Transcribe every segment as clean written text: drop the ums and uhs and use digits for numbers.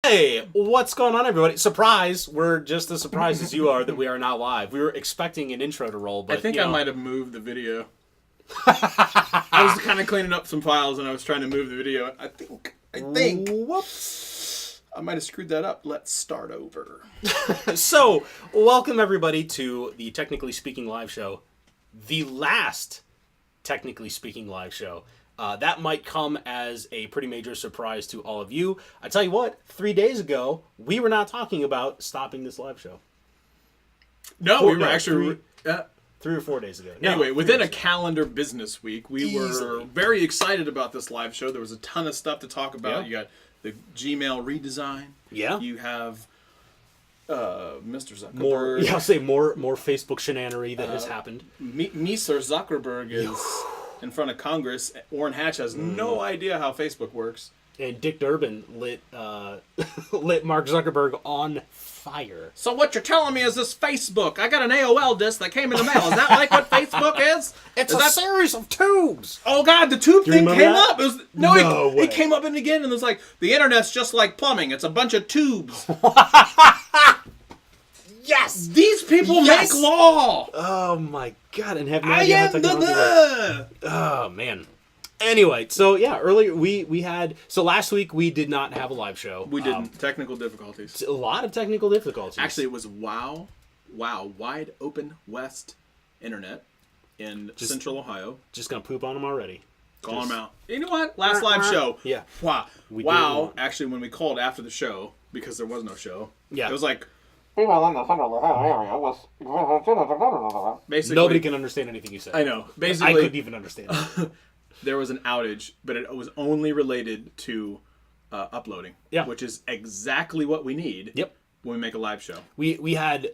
Hey, what's going on, everybody? Surprise! We're just as surprised as you are that we are not live. We were expecting an intro to roll, but I think I might have moved the video. I was kind of cleaning up some files and I was trying to move the video. I think. Whoops. I might have screwed that up. Let's start over. So, welcome everybody to the Technically Speaking live show. The last Technically Speaking live show. That might come as a pretty major surprise to all of you. I tell you what, 3 days ago, we were not talking about stopping this live show. No, we were actually... 3 or 4 days ago. Anyway, within a calendar business week, we were very excited about this live show. There was a ton of stuff to talk about. Yeah. You got the Gmail redesign. Yeah. You have Mr. Zuckerberg. More Facebook shenanery that has happened. Mr. Zuckerberg is... in front of Congress. Orrin Hatch has no idea how Facebook works. And Dick Durbin lit Mark Zuckerberg on fire. So what you're telling me is this Facebook? I got an AOL disc that came in the mail. Is that like what Facebook is? It's a series of tubes. Oh God, the tube thing came up. It was it came up and again, and it was like the internet's just like plumbing. It's a bunch of tubes. Yes! These people make law! Oh my God, and have no idea how technology works. Oh man. Anyway, so yeah, earlier we had... So last week we did not have a live show. We didn't. Technical difficulties. A lot of technical difficulties. Actually, it was WOW, Wide Open West Internet in Central Ohio. Just gonna poop on them already. Call them out. You know what? Last live show. Yeah. Wow. Actually, when we called after the show, because there was no show, yeah, it was like... Basically, nobody can understand anything you say. I know. Basically, I couldn't even understand it. There was an outage, but it was only related to uploading. Yeah. Which is exactly what we need. Yep. When we make a live show. We had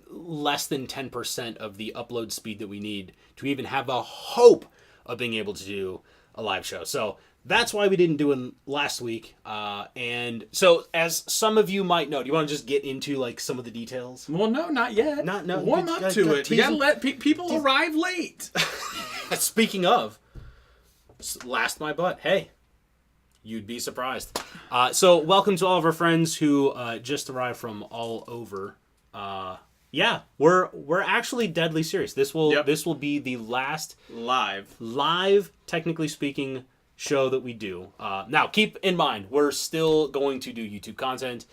less than 10% of the upload speed that we need to even have a hope of being able to do a live show. So that's why we didn't do it last week. And so, as some of you might know, do you want to just get into like some of the details? Well, no, not yet. Warm up to it. You gotta let people arrive late. Speaking of, last my butt. Hey, you'd be surprised. So, welcome to all of our friends who just arrived from all over. Yeah, we're actually deadly serious. This will be the last live, technically speaking, show that we do. Now, keep in mind, we're still going to do YouTube content.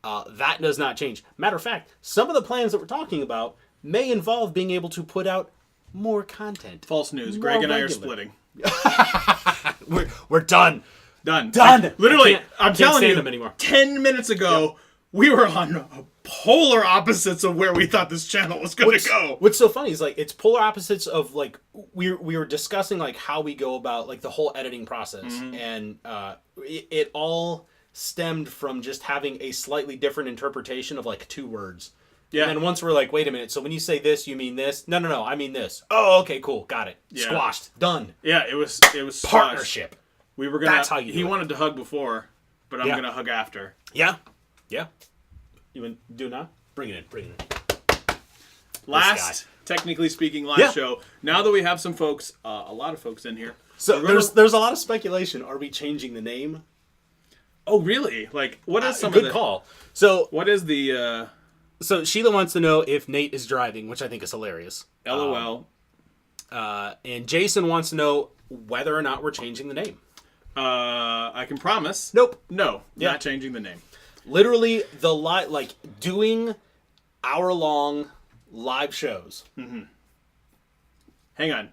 That does not change. Matter of fact, some of the plans that we're talking about may involve being able to put out more content. False news. Greg and I are splitting. We're done. Done. Literally, I'm telling you, them anymore. 10 minutes ago, we were on polar opposites of where we thought this channel was going to go. What's so funny is like it's polar opposites of like we were discussing like how we go about like the whole editing process, and it all stemmed from just having a slightly different interpretation of like two words. Yeah. And then once we're like, wait a minute, so when you say this, you mean this? No, I mean this. Oh, okay, cool, got it. Yeah. Squashed, done. Yeah, it was partnership. We were gonna. That's how you. He wanted to hug before, but I'm gonna hug after. Yeah. You want to do it now? Bring it in. Last, technically speaking, live show. Now that we have some folks, a lot of folks in here. So there's a lot of speculation. Are we changing the name? Oh, really? Like, what is some good call? So what is the? So Sheila wants to know if Nate is driving, which I think is hilarious. LOL. And Jason wants to know whether or not we're changing the name. I can promise. Nope. No, not changing the name. Literally, doing hour-long live shows. Mm-hmm. Hang on.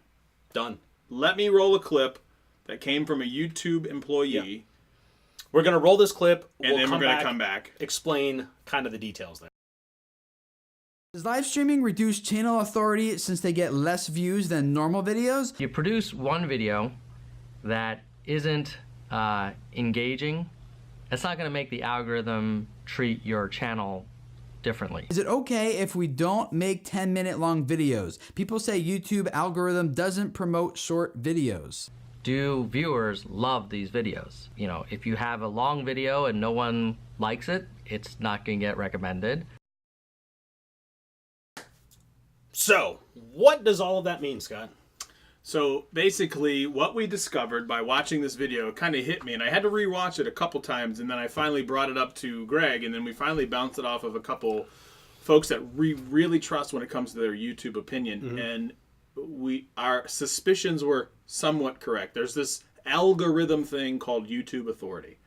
Done. Let me roll a clip that came from a YouTube employee. Yep. We're going to roll this clip. And then we're going to come back. Explain kind of the details there. Does live streaming reduce channel authority since they get less views than normal videos? You produce one video that isn't engaging, it's not going to make the algorithm treat your channel differently. Is it okay if we don't make 10-minute long videos? People say YouTube algorithm doesn't promote short videos. Do viewers love these videos? You know, if you have a long video and no one likes it, it's not going to get recommended. So, what does all of that mean, Scott? So basically, what we discovered by watching this video kind of hit me, and I had to rewatch it a couple times, and then I finally brought it up to Greg, and then we finally bounced it off of a couple folks that we really trust when it comes to their YouTube opinion, and our suspicions were somewhat correct. There's this algorithm thing called YouTube authority.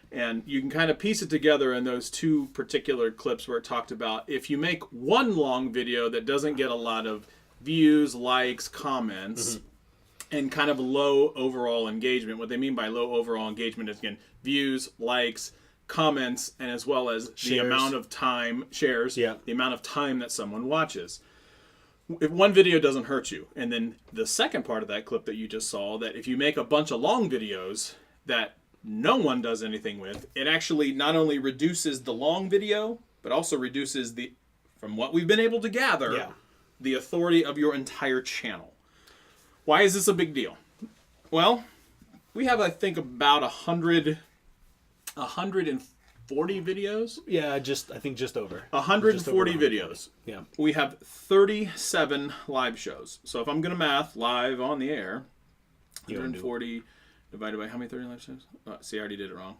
And you can kind of piece it together in those two particular clips where it talked about if you make one long video that doesn't get a lot of views, likes, comments, and kind of low overall engagement. What they mean by low overall engagement is, again, views, likes, comments, and as well as the amount of time, shares, the amount of time that someone watches. If one video doesn't hurt you. And then the second part of that clip that you just saw, that if you make a bunch of long videos that no one does anything with, it actually not only reduces the long video, but also reduces the, from what we've been able to gather, the authority of your entire channel. Why is this a big deal? Well, we have, I think, about 140 videos. Yeah, I think just over. 140 videos. Yeah. We have 37 live shows. So if I'm going to math live on the air, 140 divided by how many 30 live shows? See, I already did it wrong.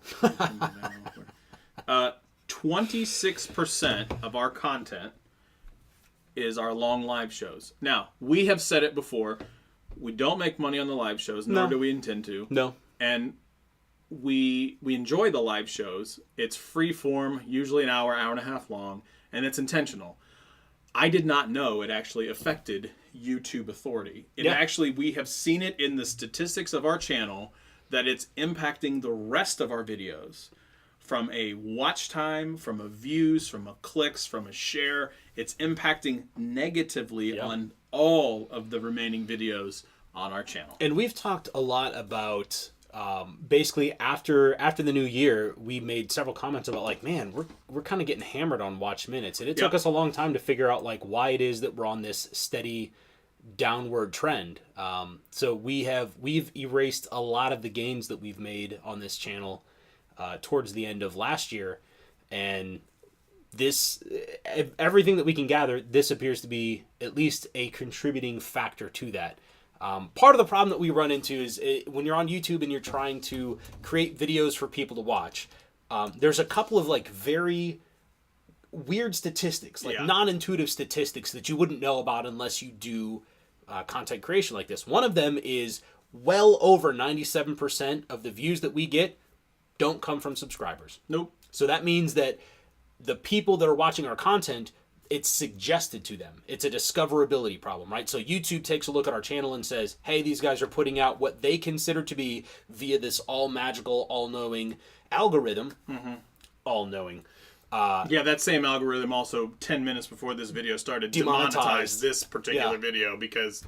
26% of our content is our long live shows. Now, we have said it before. We don't make money on the live shows, nor do we intend to. No. And we enjoy the live shows. It's free form, usually an hour, hour and a half long, and it's intentional. I did not know it actually affected YouTube authority. Actually, we have seen it in the statistics of our channel that it's impacting the rest of our videos. From a watch time, from a views, from a clicks, from a share. It's impacting negatively on all of the remaining videos on our channel. And we've talked a lot about basically after the new year, we made several comments about like, man, we're kind of getting hammered on watch minutes, and it took us a long time to figure out like why it is that we're on this steady downward trend. So we've erased a lot of the gains that we've made on this channel towards the end of last year, and this, everything that we can gather, this appears to be at least a contributing factor to that. Part of the problem that we run into is when you're on YouTube and you're trying to create videos for people to watch, there's a couple of like very weird statistics, like non-intuitive statistics that you wouldn't know about unless you do content creation like this. One of them is well over 97% of the views that we get don't come from subscribers. Nope. So that means that the people that are watching our content, it's suggested to them. It's a discoverability problem, right? So YouTube takes a look at our channel and says, hey, these guys are putting out what they consider to be via this all-magical, all-knowing algorithm. All-knowing. That same algorithm also 10 minutes before this video started demonetized this particular video because...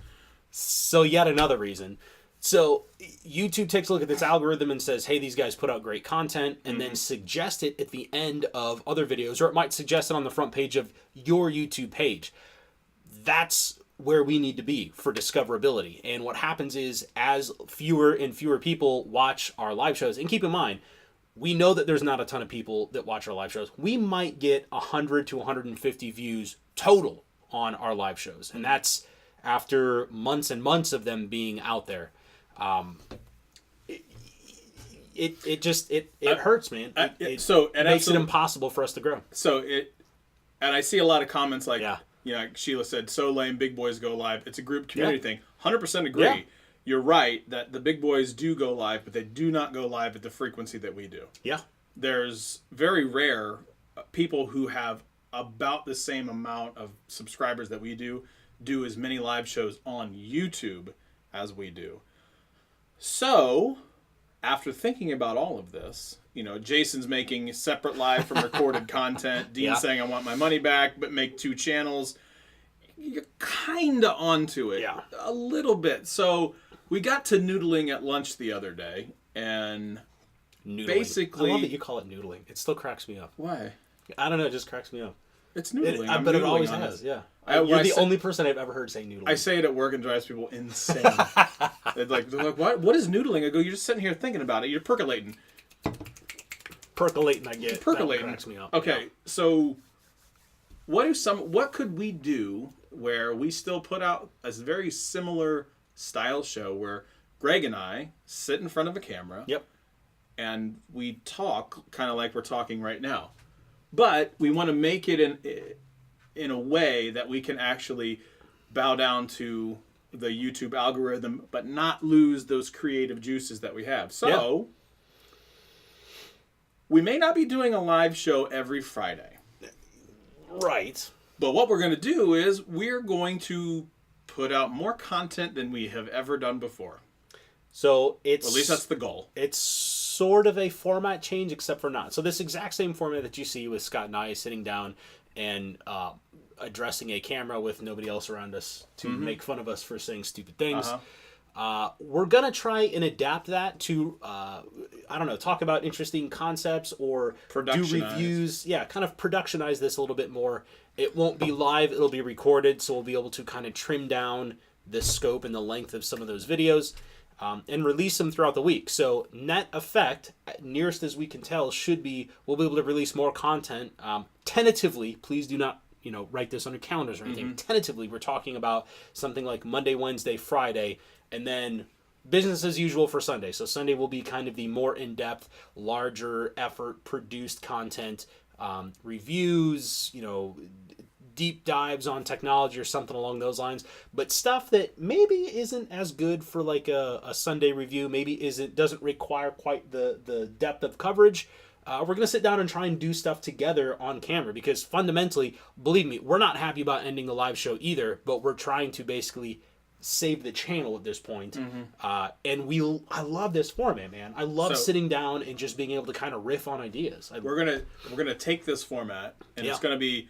So yet another reason. So YouTube takes a look at this algorithm and says, hey, these guys put out great content, and then suggest it at the end of other videos, or it might suggest it on the front page of your YouTube page. That's where we need to be for discoverability. And what happens is, as fewer and fewer people watch our live shows, and keep in mind, we know that there's not a ton of people that watch our live shows. We might get 100 to 150 views total on our live shows, and that's after months and months of them being out there. It hurts, man. It makes it impossible for us to grow. And I see a lot of comments like, like Sheila said, so lame, big boys go live. It's a group community thing. 100% agree. Yeah. You're right that the big boys do go live, but they do not go live at the frequency that we do. Yeah. There's very rare people who have about the same amount of subscribers that we do as many live shows on YouTube as we do. So, after thinking about all of this, Jason's making separate live from recorded content. Dean's saying, I want my money back, but make 2 channels. You're kind of onto it. Yeah. A little bit. So, we got to noodling at lunch the other day, and basically... I love that you call it noodling. It still cracks me up. Why? I don't know, it just cracks me up. It's noodling. But it always has, yeah. You're the only person I've ever heard say noodling. I say it at work and drives people insane. they're like, what is noodling? I go, you're just sitting here thinking about it. You're percolating. Percolating, I get. Percolating. That cracks me up. Okay, so what could we do where we still put out a very similar style show where Greg and I sit in front of a camera. Yep. And we talk kind of like we're talking right now. But we want to make it in a way that we can actually bow down to the YouTube algorithm, but not lose those creative juices that we have. So we may not be doing a live show every Friday. Right. But what we're going to do is we're going to put out more content than we have ever done before. So it's... At least that's the goal. It's sort of a format change, except for not. So this exact same format that you see with Scott and I sitting down and addressing a camera with nobody else around us to make fun of us for saying stupid things. We're going to try and adapt that to, talk about interesting concepts or do reviews. Yeah, kind of productionize this a little bit more. It won't be live. It'll be recorded, so we'll be able to kind of trim down the scope and the length of some of those videos. And release them throughout the week. So net effect, nearest as we can tell, should be we'll be able to release more content. Tentatively, please do not write this on your calendars or anything. Tentatively, we're talking about something like Monday, Wednesday, Friday, and then business as usual for Sunday. So Sunday will be kind of the more in-depth, larger effort produced content, reviews, deep dives on technology or something along those lines, but stuff that maybe isn't as good for like a Sunday review, maybe doesn't require quite the depth of coverage. We're going to sit down and try and do stuff together on camera because fundamentally, believe me, we're not happy about ending the live show either, but we're trying to basically save the channel at this point. And I love this format, man. I love sitting down and just being able to kind of riff on ideas. We're gonna take this format and it's gonna be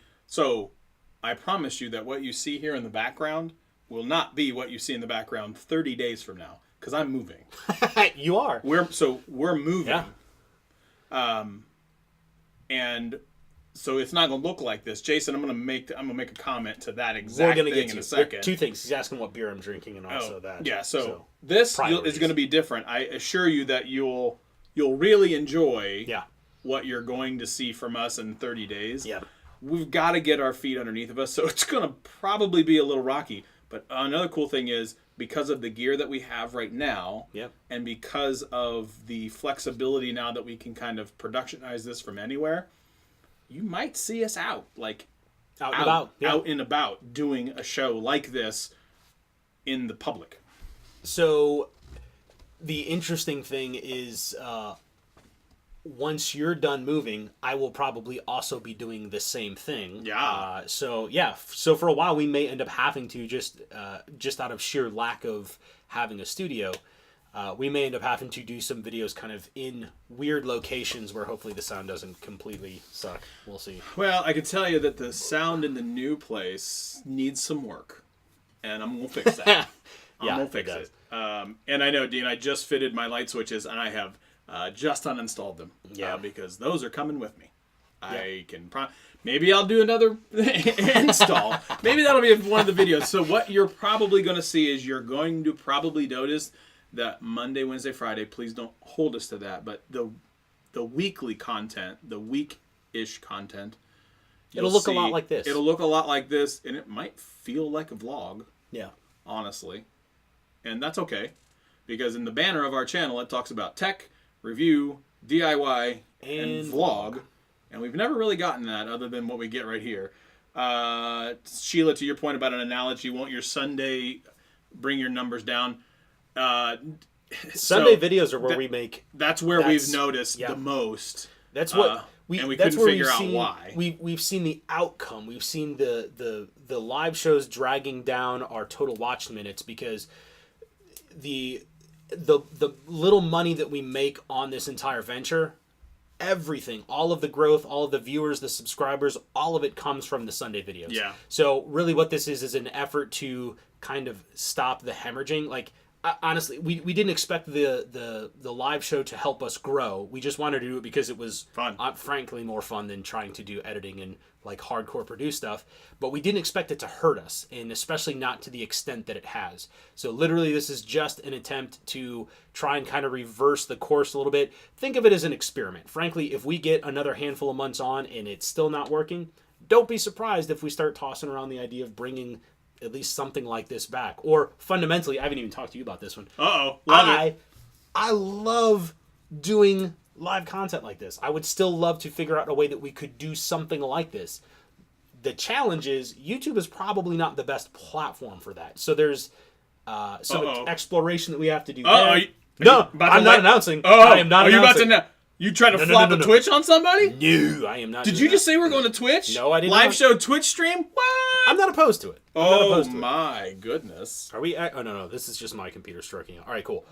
I promise you that what you see here in the background will not be what you see in the background 30 days from now, because I'm moving. You are. We're moving. Yeah. And so it's not gonna look like this. Jason, I'm gonna make a comment to that exact thing in a second. Two things. He's asking what beer I'm drinking and also that. Yeah. So this is gonna be different. I assure you that you'll really enjoy what you're going to see from us in 30 days. Yeah. We've got to get our feet underneath of us, so it's going to probably be a little rocky. But another cool thing is, because of the gear that we have right now, and because of the flexibility now that we can kind of productionize this from anywhere, you might see us out and about doing a show like this in the public. So the interesting thing is... once you're done moving, I will probably also be doing the same thing. Yeah. So for a while, we may end up having to just out of sheer lack of having a studio, we may end up having to do some videos kind of in weird locations where hopefully the sound doesn't completely suck. We'll see. Well, I can tell you that the sound in the new place needs some work, and I'm gonna fix that. I'm gonna fix it. And I know, Dean, I just fitted my light switches, and I have. Just uninstalled them. Because those are coming with me. I can maybe I'll do another install. Maybe that'll be one of the videos. So what you're probably going to see is you're going to probably notice that Monday, Wednesday, Friday, please don't hold us to that, but the weekly content, the week-ish content, it'll look a lot like this. It'll look a lot like this, and it might feel like a vlog. Yeah. Honestly. And that's okay. Because in the banner of our channel, it talks about tech, review, DIY, and vlog. And we've never really gotten that other than what we get right here. Sheila, to your point about an analogy, won't your Sunday bring your numbers down? Sunday videos are where we make... That's where we've noticed the most. That's what... and we couldn't figure out why. We've seen the outcome. We've seen the live shows dragging down our total watch minutes because the little money that we make on this entire venture, everything, all of the growth, all of the viewers, the subscribers, all of it comes from the Sunday videos. Yeah. So really what this is an effort to kind of stop the hemorrhaging. Like, honestly, we didn't expect the live show to help us grow. We just wanted to do it because it was fun. Frankly, more fun than trying to do editing and like hardcore produce stuff. But we didn't expect it to hurt us, and especially not to the extent that it has. So literally, this is just an attempt to try and kind of reverse the course a little bit. Think of it as an experiment. Frankly, if we get another handful of months on and it's still not working, don't be surprised if we start tossing around the idea of bringing at least something like this back. Or fundamentally, I haven't even talked to you about this one. Uh-oh. Love it. I love doing live content like this. I would still love to figure out a way that we could do something like this. The challenge is YouTube is probably not the best platform for that. So there's some exploration that we have to do. I'm not announcing. Oh, I am not announcing. You about to now? You trying to flop a Twitch on somebody? No, I am not. Did you just say we're going to Twitch? No, I did Live not. show Twitch stream? What? I'm not opposed to it. Oh my goodness. Are we? Oh no, this is just my computer stroking out. All right, cool.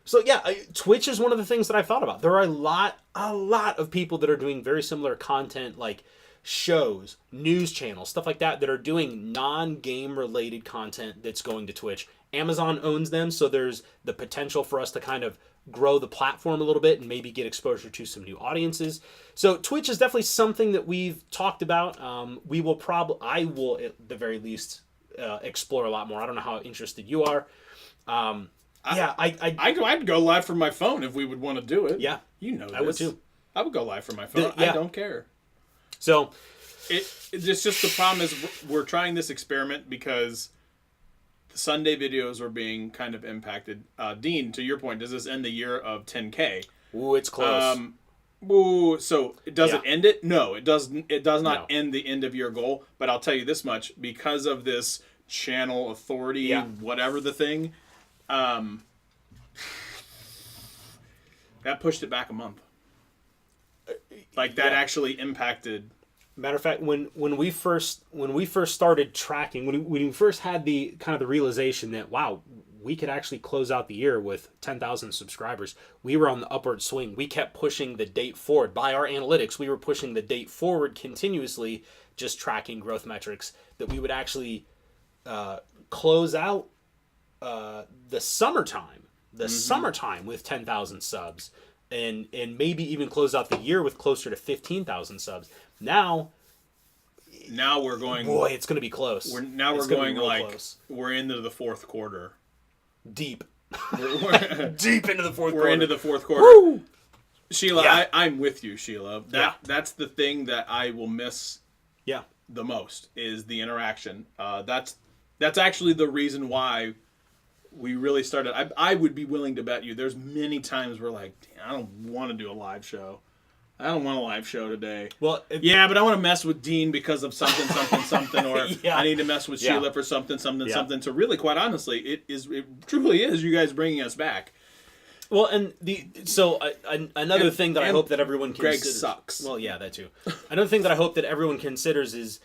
So yeah, Twitch is one of the things that I thought about. There are a lot of people that are doing very similar content, like shows, news channels, stuff like that are doing non-game related content that's going to Twitch. Amazon owns them, so there's the potential for us to kind of grow the platform a little bit and maybe get exposure to some new audiences. So Twitch is definitely something that we've talked about. I will at the very least explore a lot more. I don't know how interested you are. I'd go live from my phone if we would want to do it. Yeah, you know this. I would too. I would go live from my phone. I don't care. So it's just the problem is we're trying this experiment because the Sunday videos are being kind of impacted. Dean, to your point, does this end the year of 10K? Ooh, it's close. So does it end it? No, it doesn't. It does not end the end of your goal. But I'll tell you this much: because of this channel authority, whatever the thing, that pushed it back a month. Like that actually impacted. Matter of fact, when we first started tracking, when we first had the kind of the realization that wow, we could actually close out the year with 10,000 subscribers, we were on the upward swing. We kept pushing the date forward. By our analytics, we were pushing the date forward continuously, just tracking growth metrics, that we would actually close out the summertime with 10,000 subs. And maybe even close out the year with closer to 15,000 subs. Now we're going. Boy, it's going to be close. We're going like close. We're into the fourth quarter. Deep. We're deep into the fourth quarter. We're into the fourth quarter. Woo! Sheila, I'm with you, Sheila. That's the thing that I will miss. Yeah. The most is the interaction. That's actually the reason why we really started. I would be willing to bet you there's many times we're like, I don't want to do a live show. I don't want a live show today. Well, but I want to mess with Dean because of something, or I need to mess with Sheila for something. So really, quite honestly, it truly is you guys bringing us back. Well, and another thing that I hope that everyone considers. Greg sucks. Well, yeah, that too. Another thing that I hope that everyone considers is,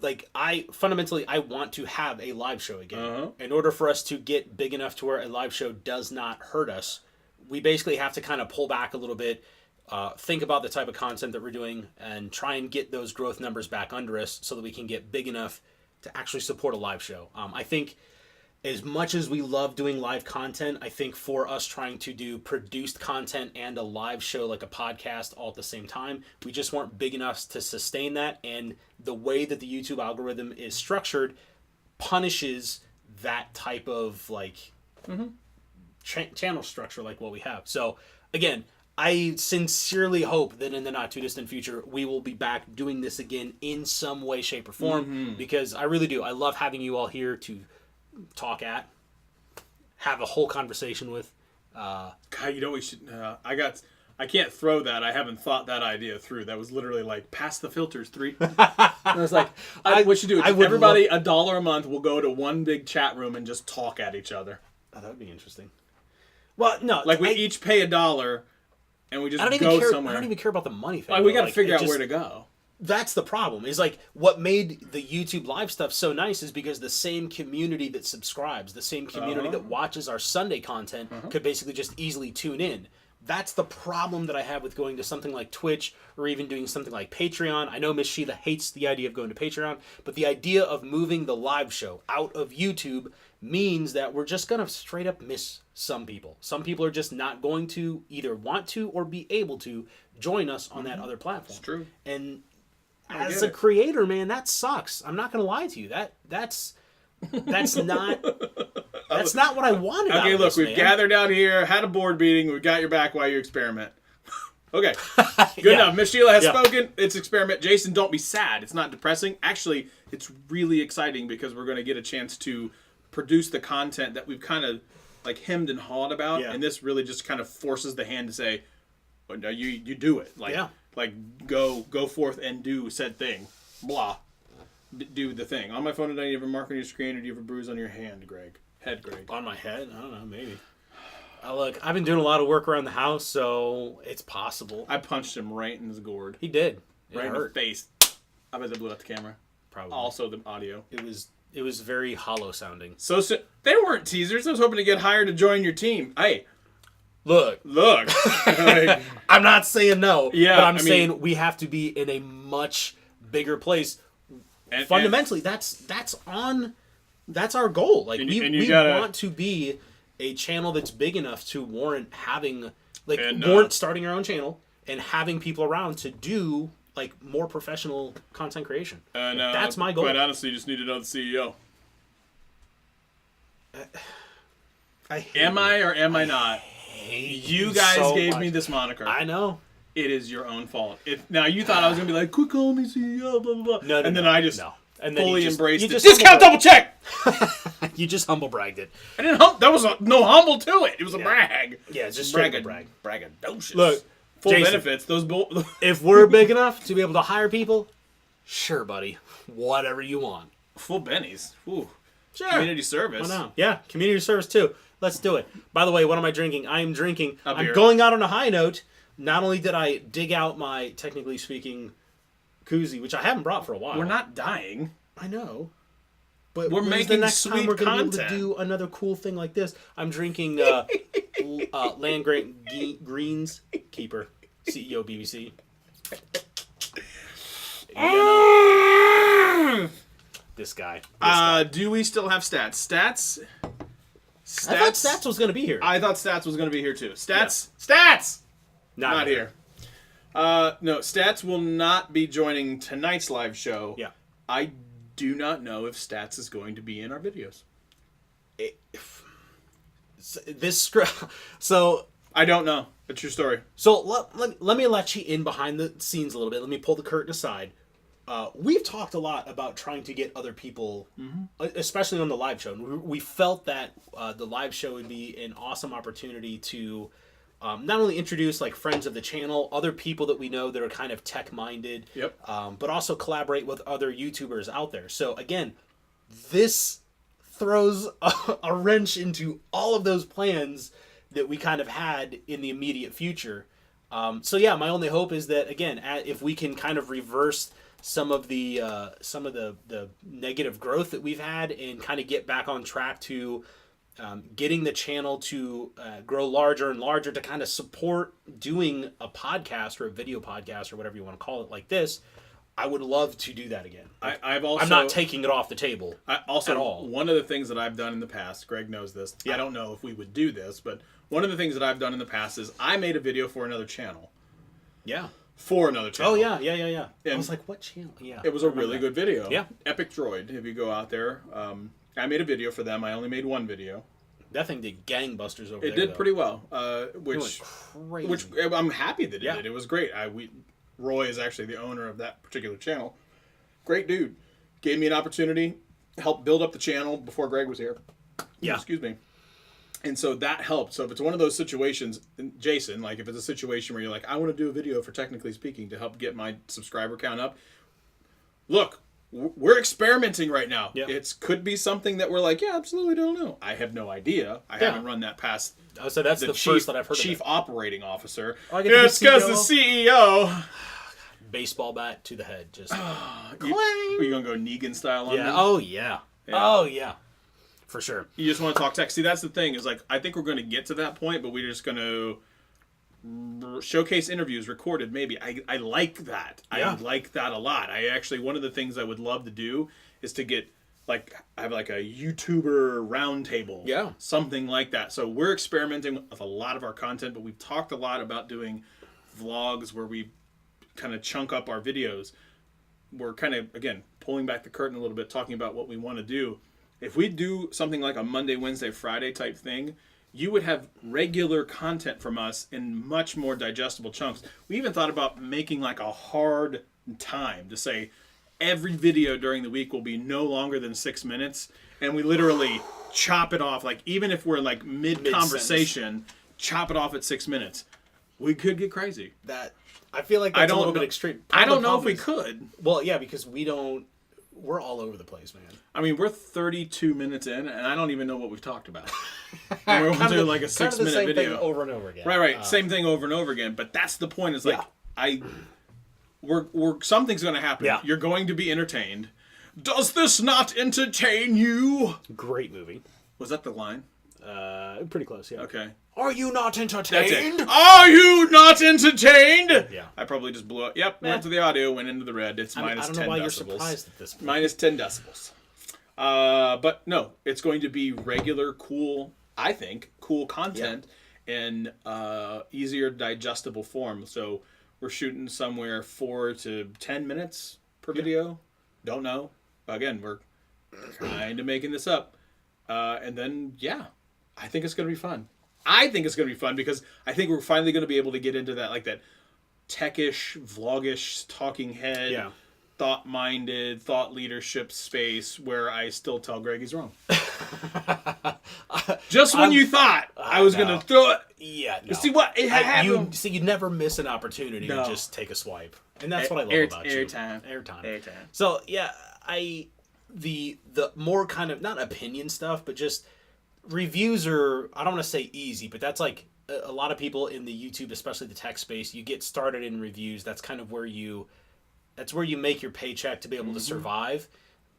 like, I want to have a live show again. Uh-huh. In order for us to get big enough to where a live show does not hurt us, we basically have to kind of pull back a little bit, think about the type of content that we're doing, and try and get those growth numbers back under us so that we can get big enough to actually support a live show. I think as much as we love doing live content, I think for us trying to do produced content and a live show like a podcast all at the same time, we just weren't big enough to sustain that. And the way that the YouTube algorithm is structured punishes that type of like channel structure like what we have. So again, I sincerely hope that in the not too distant future, we will be back doing this again in some way, shape, or form, because I really do. I love having you all here to talk at, have a whole conversation with. God, you know we should. I can't throw that. I haven't thought that idea through. That was literally like pass the filters 3. I was like, what you do? Everybody $1 a month will go to one big chat room and just talk at each other. Oh, that would be interesting. Well, no, like we each pay $1 and we just go somewhere. I don't even care about the money thing. Like, we got to figure out where to go. That's the problem. Is like what made the YouTube live stuff so nice is because the same community that subscribes, the same community that watches our Sunday content could basically just easily tune in. That's the problem that I have with going to something like Twitch or even doing something like Patreon. I know Miss Sheila hates the idea of going to Patreon, but the idea of moving the live show out of YouTube means that we're just going to straight up miss some people. Some people are just not going to either want to or be able to join us on that other platform. It's true. And as a creator, man, that sucks. I'm not going to lie to you. That's not what I wanted. Okay, look, we've gathered out here, had a board meeting, we got your back while you experiment. Okay. Good enough. Miss Sheila has Yeah. spoken. It's experiment. Jason, don't be sad. It's not depressing. Actually, it's really exciting because we're going to get a chance to produce the content that we've kind of like hemmed and hawed about. Yeah. And this really just kind of forces the hand to say, oh, no, you do it. Like, Yeah. like go forth and do said thing. Blah. Do the thing. On my phone today, you have a mark on your screen or do you have a bruise on your hand, Greg? Head, Greg. On my head? I don't know, maybe. Look, I've been doing a lot of work around the house, so it's possible. I punched him right in his gourd. He did. It Right in the hurt. face. I bet that blew out the camera. Probably. Also the audio. It was very hollow sounding. So they weren't teasers. I was hoping to get hired to join your team. Hey, Look, like, I'm not saying no, Yeah, but I'm I mean- saying we have to be in a much bigger place. and, Fundamentally, that's our goal. Like And you we gotta- want to be a channel that's big enough to warrant having And, warrant starting our own channel and having people around to do like more professional content creation. And, That's my goal. Quite honestly, you just need to know the CEO. Am I or am I not? hate You guys so gave much. me this moniker. I know. It is your own fault. Now you thought I was gonna be like, "Quit calling me CEO," blah blah blah. No, and then no, I just no. And then fully you just- embraced you it. just Discount humble double check. You just humble bragged it. I didn't. That was no humble to it. It was a brag. Yeah, it's just straight up brag. Braggadocious. Look, full Jason. benefits. Those If we're big enough to be able to hire people, sure, buddy. Whatever you want. full bennies. Ooh. Sure. Community service. Why not? Yeah, community service too. Let's do it. By the way, what am I drinking? I am drinking. A I'm beer. going out on a high note. Not only did I dig out my, technically speaking, koozie, which I haven't brought for a while. We're not dying. I know. But We're when's making the next time sweet we're gonna be able content. to do another cool thing like this. I'm drinking Land Grant Greens Keeper, CEO BBC. This guy. Do we still have stats? Stats. I thought Stats was going to be here. I thought Stats was going to be here too. Stats. Not here. No, Stats will not be joining tonight's live show. Yeah. I do not know if Stats is going to be in our videos. This script. So I don't know. It's your story. let me let you in behind the scenes a little bit. Let me pull the curtain aside. We've talked a lot about trying to get other people, especially on the live show. We felt that the live show would be an awesome opportunity to not only introduce like friends of the channel, other people that we know that are kind of tech-minded, Yep. but also collaborate with other YouTubers out there. So again, this throws a wrench into all of those plans that we kind of had in the immediate future. So yeah, my only hope is that again, if we can kind of reverse some of the negative growth that we've had and kind of get back on track to getting the channel to grow larger and larger to kind of support doing a podcast or a video podcast or whatever you want to call it like this, I would love to do that again. I'm not taking it off the table at all. One of the things that I've done in the past, Greg knows this. Yeah. I don't know if we would do this, but one of the things that I've done in the past is I made a video for another channel. Yeah. For another channel. Oh yeah. I And was like, what channel? Yeah. It was a really good video. Yeah. Epic Droid, if you go out there. I made a video for them. I only made one video. That thing did gangbusters over there. It did though. pretty well. It went Which crazy. I'm happy that it Yeah. did. It was great. Roy is actually the owner of that particular channel. Great dude. Gave me an opportunity, helped build up the channel before Greg was here. Yeah. Excuse me. And so that helped. So if it's one of those situations, Jason, like if it's a situation where you're like, I want to do a video for Technically Speaking to help get my subscriber count up. Look, we're experimenting right now. Yeah. It could be something that we're like, yeah, absolutely don't know. I have no idea. I haven't run that past So that's the chief, first that I've heard chief of operating officer. Oh, I get to be It's because the CEO. it. Baseball bat to the head, just Are you gonna go Negan style on yeah. me? Oh yeah. Oh yeah, for sure. You just want to talk tech. See, that's the thing. Is like I think we're going to get to that point, but we're just going to showcase interviews recorded. Maybe I like that. Yeah. I like that a lot. I actually one of the things I would love to do is to get like have like a YouTuber roundtable. Yeah. Something like that. So we're experimenting with a lot of our content, but we've talked a lot about doing vlogs where we kind of chunk up our videos. We're kind of, again, pulling back the curtain a little bit, talking about what we want to do. If we do something like a Monday, Wednesday, Friday type thing, you would have regular content from us in much more digestible chunks. We even thought about making like a hard time to say every video during the week will be no longer than 6 minutes, and we literally chop it off. Like even if we're like mid-conversation, chop it off at 6 minutes. We could get crazy. That I feel like that's a little bit extreme. I don't know if we could. Well, yeah, because we're all over the place, man. I mean, we're 32 minutes in, and I don't even know what we've talked about. And we're doing like a 6 minute same video thing over and over again. Right. Same thing over and over again. But that's the point. Is like we're something's going to happen. Yeah. You're going to be entertained. Does this not entertain you? Great movie. Was that the line? Pretty close, yeah. Okay. Are you not That's entertained? it. Are you not entertained? Yeah. I probably just blew it. Yep. Went to the audio. Went into the red. It's minus 10 decibels. I don't know why you're surprised at this point. Minus 10 decibels. But no, it's going to be regular, cool, I think, cool content in easier digestible form. So we're shooting somewhere 4 to 10 minutes per video. Don't know. Again, we're kind of making this up. And then, I think it's going to be fun. I think it's going to be fun because I think we're finally going to be able to get into that, like that techish, vlogish, talking head, thought-minded, thought leadership space where I still tell Greg he's wrong. Just when you thought I was going to throw it. Yeah, no. See what? You never miss an opportunity to just take a swipe. And that's what I love about you. Airtime. So, yeah, the more kind of, not opinion stuff, but just reviews are, I don't want to say easy, but that's like a lot of people in the YouTube, especially the tech space, you get started in reviews. That's kind of where you make your paycheck to be able to survive.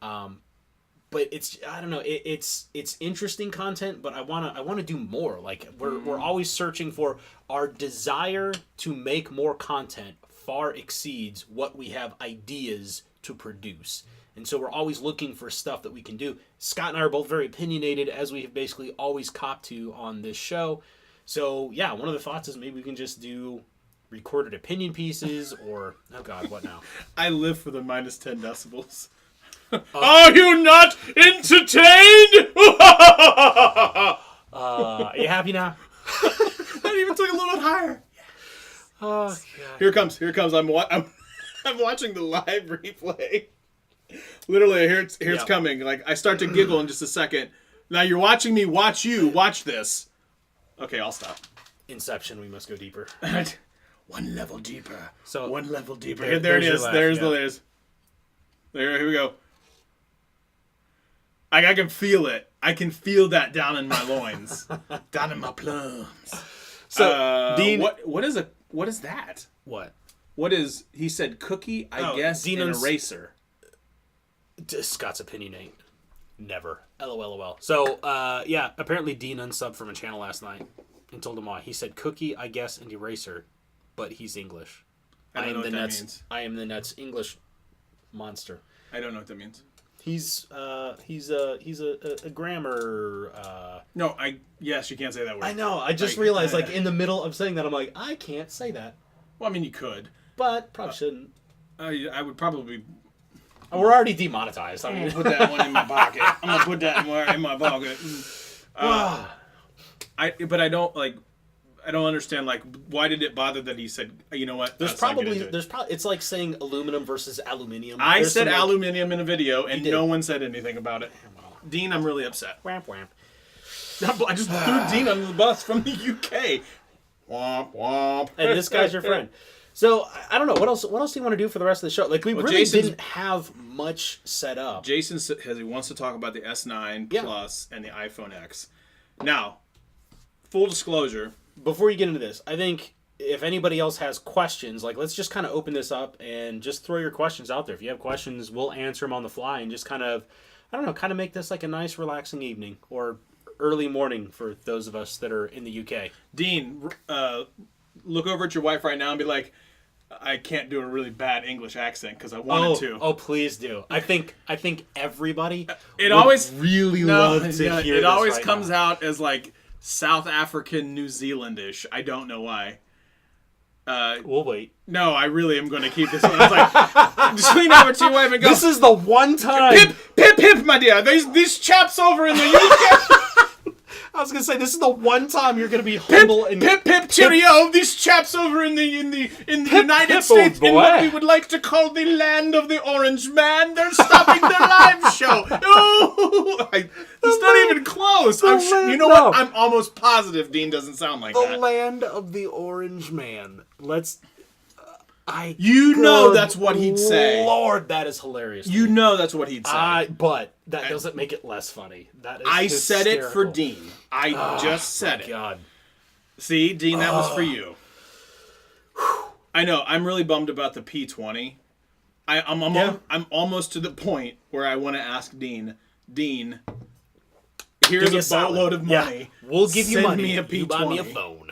But it's, I don't know, it's interesting content, but I want to do more. Like we're always searching for, our desire to make more content far exceeds what we have ideas to produce. And so we're always looking for stuff that we can do. Scott and I are both very opinionated, as we have basically always copped to on this show. So, yeah, one of the thoughts is maybe we can just do recorded opinion pieces or, oh God, what now? I live for the minus 10 decibels. Are you not entertained? You happy now? That even took a little bit higher. Oh, God. Here it comes. I'm watching the live replay. Literally, here it's coming. Like, I start to giggle in just a second. Now you're watching me watch you watch this. Okay, I'll stop. Inception, we must go deeper. One level deeper. So one level deeper. There it is. There's. Here we go. I can feel it. I can feel that down in my loins. Down in my plums. So, Dean, what is that? What? What is, he said cookie, I guess, Dean and eraser. Scott's opinion ain't never. LOL. So, apparently Dean unsubbed from a channel last night and told him why. He said cookie, I guess, and eraser, but he's English. I don't know what that means. I am the Nets English monster. I don't know what that means. He's a grammar. No, yes, you can't say that word. I know. I just realized, like, in the middle of saying that, I'm like, I can't say that. Well, I mean, you could, but probably shouldn't. I would probably. We're already demonetized. I'm gonna put that one in my pocket. I'm gonna put that in my pocket. But I don't understand, like, why did it bother that he said, you know what? There's probably it's like saying aluminum versus aluminium. I said aluminium in a video, and no one said anything about it. Dean, I'm really upset. Whamp whamp. I just threw Dean under the bus from the UK. Womp womp. And this guy's your friend. So I don't know what else. What else do you want to do for the rest of the show? Like, we really didn't have much set up. Jason says he wants to talk about the S9 Plus and the iPhone X. Now, full disclosure. Before you get into this, I think if anybody else has questions, like, let's just kind of open this up and just throw your questions out there. If you have questions, we'll answer them on the fly and just kind of, I don't know, kind of make this like a nice, relaxing evening or early morning for those of us that are in the UK. Dean, look over at your wife right now and be like, I can't do a really bad English accent because I wanted to. Oh, please do. I think everybody really loves to hear it. This always right comes now. out as like South African, New Zealandish. I don't know why. We'll wait. No, I really am going to keep this one. I was like, just lean over to your wife and go, this is the one time. Pip, my dear. These chaps over in the UK. I was gonna say this is the one time you're gonna be humble and Pip pip cheerio! These chaps over in the United pip, States old in what boy. we would like to call the land of the Orange Man. They're stopping their live show. Ooh, it's not even close. You know what? I'm almost positive Dean doesn't sound like the that. land of the Orange Man. Let's. You know that's what he'd say. Lord, that is hilarious. You know that's what he'd say. But that doesn't make it less funny. That is I said it for hysterical. Dean. I just said it. God. See, Dean, that was for you. I know. I'm really bummed about the P20. I'm almost to the point where I want to ask Dean, here's Give me a boatload of money. Yeah. We'll give you Send money. me a You buy me a P20. phone.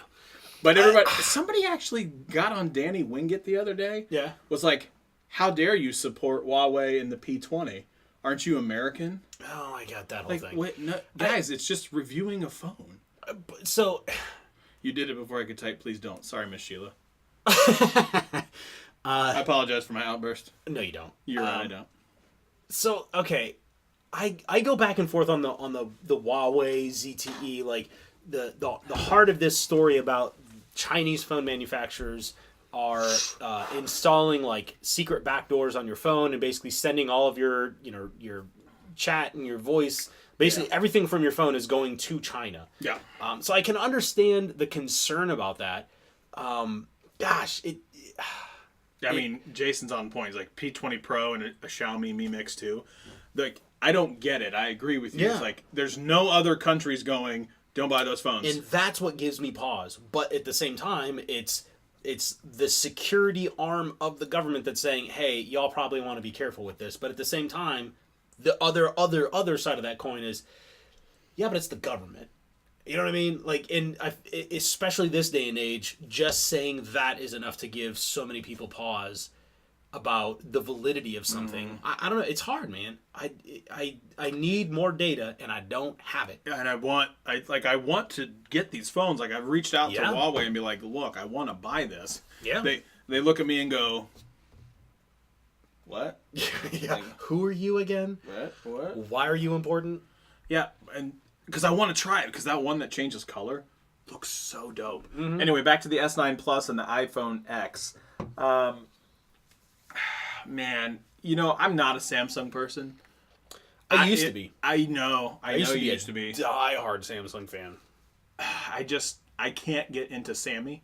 But everybody, somebody actually got on Danny Wingate the other day. Yeah. Was like, how dare you support Huawei in the P20? Aren't you American? Oh, I got that whole Like, thing. wait, no, guys, it's just reviewing a phone. So, You did it before I could type. Please don't. Sorry, Miss Sheila. I apologize for my outburst. no, you don't. You're right, I don't. So, okay, I go back and forth on the Huawei ZTE, like the heart of this story about Chinese phone manufacturers are installing like secret backdoors on your phone and basically sending all of your your chat and your voice, basically everything from your phone is going to China. Yeah. So I can understand the concern about that. Gosh, I mean, Jason's on point. He's like P20 Pro and a Xiaomi Mi Mix 2. Like, I don't get it. I agree with you. Yeah. It's like, there's no other countries going, don't buy those phones. and that's what gives me pause. But at the same time, it's the security arm of the government that's saying, "Hey, y'all probably want to be careful with this." But at the same time, the other side of that coin is, yeah, but it's the government. You know what I mean? Like, especially this day and age, just saying that is enough to give so many people pause about the validity of something. I don't know. It's hard, man. I need more data, and I don't have it. and I want to get these phones. Like, I've reached out to Yeah. Huawei and be like, look, I want to buy this. Yeah. They look at me and go, what? Yeah. Who are you again? What? Why are you important? Yeah, and because I want to try it, because that one that changes color looks so dope. Anyway, back to the S9 Plus and the iPhone X. Man, I'm not a Samsung person. I used to be. I know. I know you used to a be. die-hard Samsung fan. I can't get into Sammy.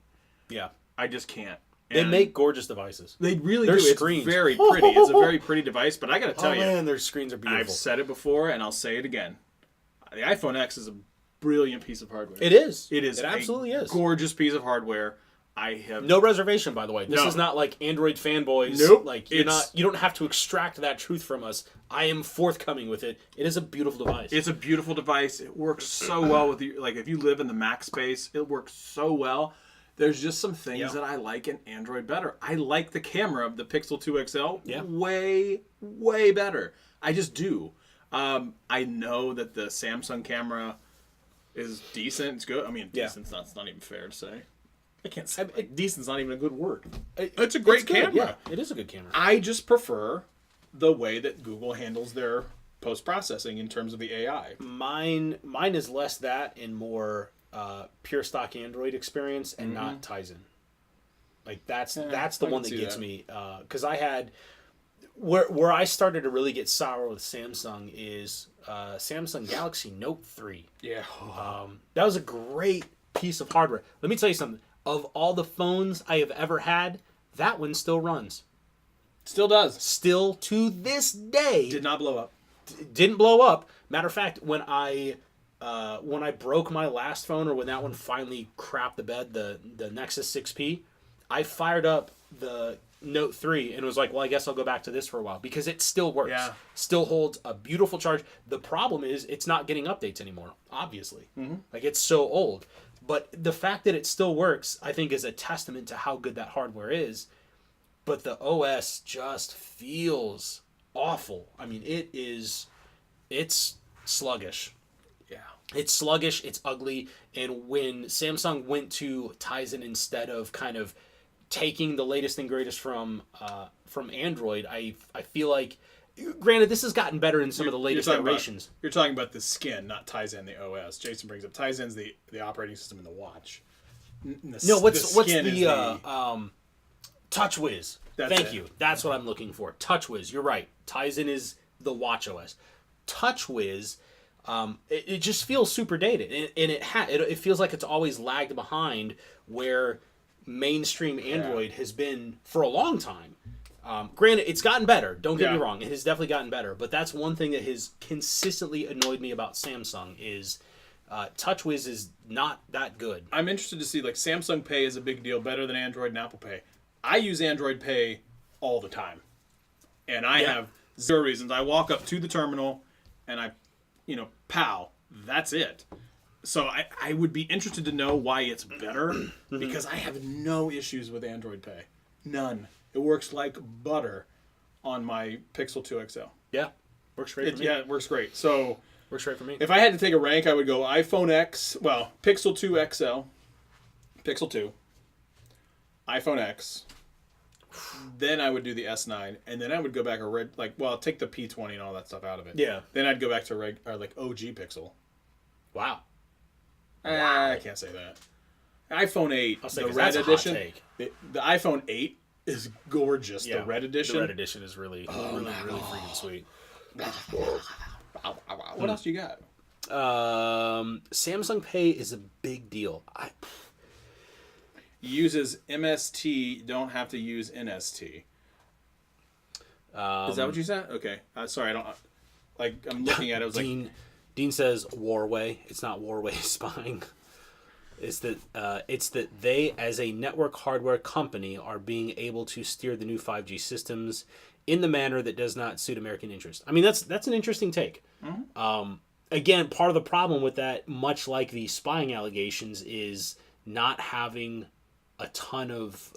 Yeah. I just can't. They And make gorgeous devices. They really Their do. screens. It's very pretty. It's a very pretty device, but I got to tell Oh you, man, their screens are beautiful. I've said it before and I'll say it again. The iPhone X is a brilliant piece of hardware. It is. It is. It absolutely is. Gorgeous piece of hardware. I have No reservation, by the way. This No. is not like Android fanboys. Nope. Like You don't have to extract that truth from us. I am forthcoming with it. It is a beautiful device. It's a beautiful device. It works so well with you. Like, if you live in the Mac space, it works so well. There's just some things that I like in Android better. I like the camera of the Pixel 2 XL way, way better. I just do. I know that the Samsung camera is decent. It's good. I mean, decent's not even fair to say. I can't say. Decent's not even a good word. It's a great good, camera. Yeah, it is a good camera. I just prefer the way that Google handles their post-processing in terms of the AI. Mine is less that and more pure stock Android experience and not Tizen. Like that's the I one can that see gets that. me because I had where I started to really get sour with Samsung is Samsung Galaxy Note 3. Yeah. That was a great piece of hardware. Let me tell you something. Of all the phones I have ever had, that one still runs. Still does. Still to this day. Did not blow up. Didn't blow up. Matter of fact, when I broke my last phone, or when that one finally crapped the bed, the Nexus 6P, I fired up the Note 3 and was like, well, I guess I'll go back to this for a while because it still works. Yeah. Still holds a beautiful charge. The problem is it's not getting updates anymore, obviously. Like, it's so old. But the fact that it still works, I think, is a testament to how good that hardware is. But the OS just feels awful. I mean, it's sluggish. Yeah. It's sluggish, it's ugly, and when Samsung went to Tizen instead of kind of taking the latest and greatest from Android, I feel like granted, this has gotten better in some of the latest iterations. You're talking about the skin, not Tizen, the OS. Jason brings up Tizen's the operating system in the watch. What's the TouchWiz? Thank you. That's what I'm looking for. TouchWiz. You're right. Tizen is the watch OS. TouchWiz, it just feels super dated, and it feels like it's always lagged behind where mainstream Android has been for a long time. Granted, it's gotten better. Don't get me wrong. It has definitely gotten better. But that's one thing that has consistently annoyed me about Samsung is TouchWiz is not that good. I'm interested to see, like, Samsung Pay is a big deal, better than Android and Apple Pay. I use Android Pay all the time. And I have zero reasons. I walk up to the terminal and I, pow. That's it. So I would be interested to know why it's better because I have no issues with Android Pay. None. It works like butter on my Pixel 2 XL. Yeah. Works great for me. Yeah, it works great. So works great for me. If I had to take a rank, I would go iPhone X, Pixel 2 XL, Pixel 2, iPhone X, then I would do the S9, and then I would go back take the P20 and all that stuff out of it. Yeah. Then I'd go back to OG Pixel. Wow. I can't say that. iPhone 8, the red edition. The iPhone 8 is gorgeous. Yeah. The red edition. The red edition is really freaking sweet. What else you got? Samsung Pay is a big deal. Uses MST, don't have to use NST. Is that what you said? Okay. Sorry, I don't... I'm looking at it. It was Dean says Warway. It's not Warway spying. It's that they, as a network hardware company, are being able to steer the new 5G systems in the manner that does not suit American interest. I mean, that's an interesting take. Mm-hmm. Again, part of the problem with that, much like the spying allegations, is not having a ton of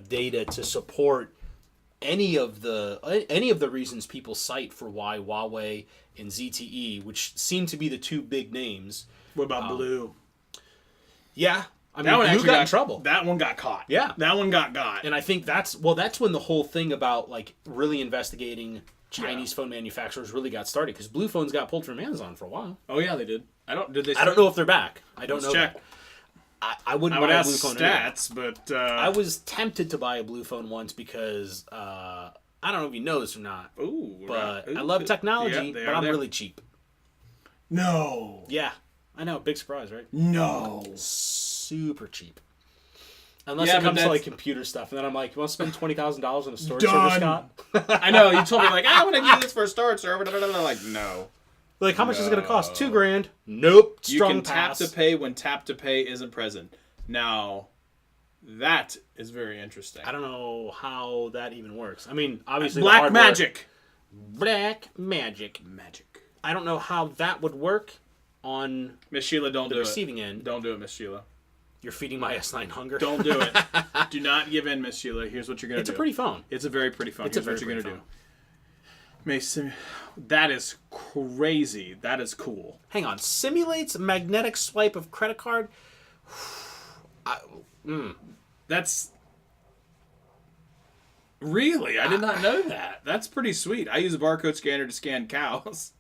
data to support any of the reasons people cite for why Huawei and ZTE, which seem to be the two big names. What about Blue? Yeah. I mean, Blue got in trouble. That one got caught. Yeah. That one got. And I think that's when the whole thing about really investigating Chinese phone manufacturers really got started, because Blue phones got pulled from Amazon for a while. Oh yeah, they did. I don't know if they're back. I don't know. Check. I wouldn't buy a Blue phone stats, but I was tempted to buy a Blue phone once because I don't know if you know this or not. I love technology, but I'm really cheap. No. Yeah. I know, big surprise, right? No. Super cheap. Unless it comes to computer stuff, and then I'm like, you want to spend $20,000 on a storage server, Scott? I know, you told me I want to use this for a storage server. Like, no. How much is it going to cost? $2,000. Nope. Strong you can pass. Tap to pay when tap to pay isn't present. Now, that is very interesting. I don't know how that even works. I mean, obviously, Black magic. I don't know how that would work on Miss Sheila, don't the do receiving it. end. Don't do it, Miss Sheila. You're feeding my S9 hunger. Don't do it. Do not give in, Miss Sheila. Here's what you're going to do. It's a pretty phone. It's a very pretty phone. Here's what you're going to do. Mason, that is crazy. That is cool. Hang on. Simulates magnetic swipe of credit card? That's... Really? I did not know that. That's pretty sweet. I use a barcode scanner to scan cows.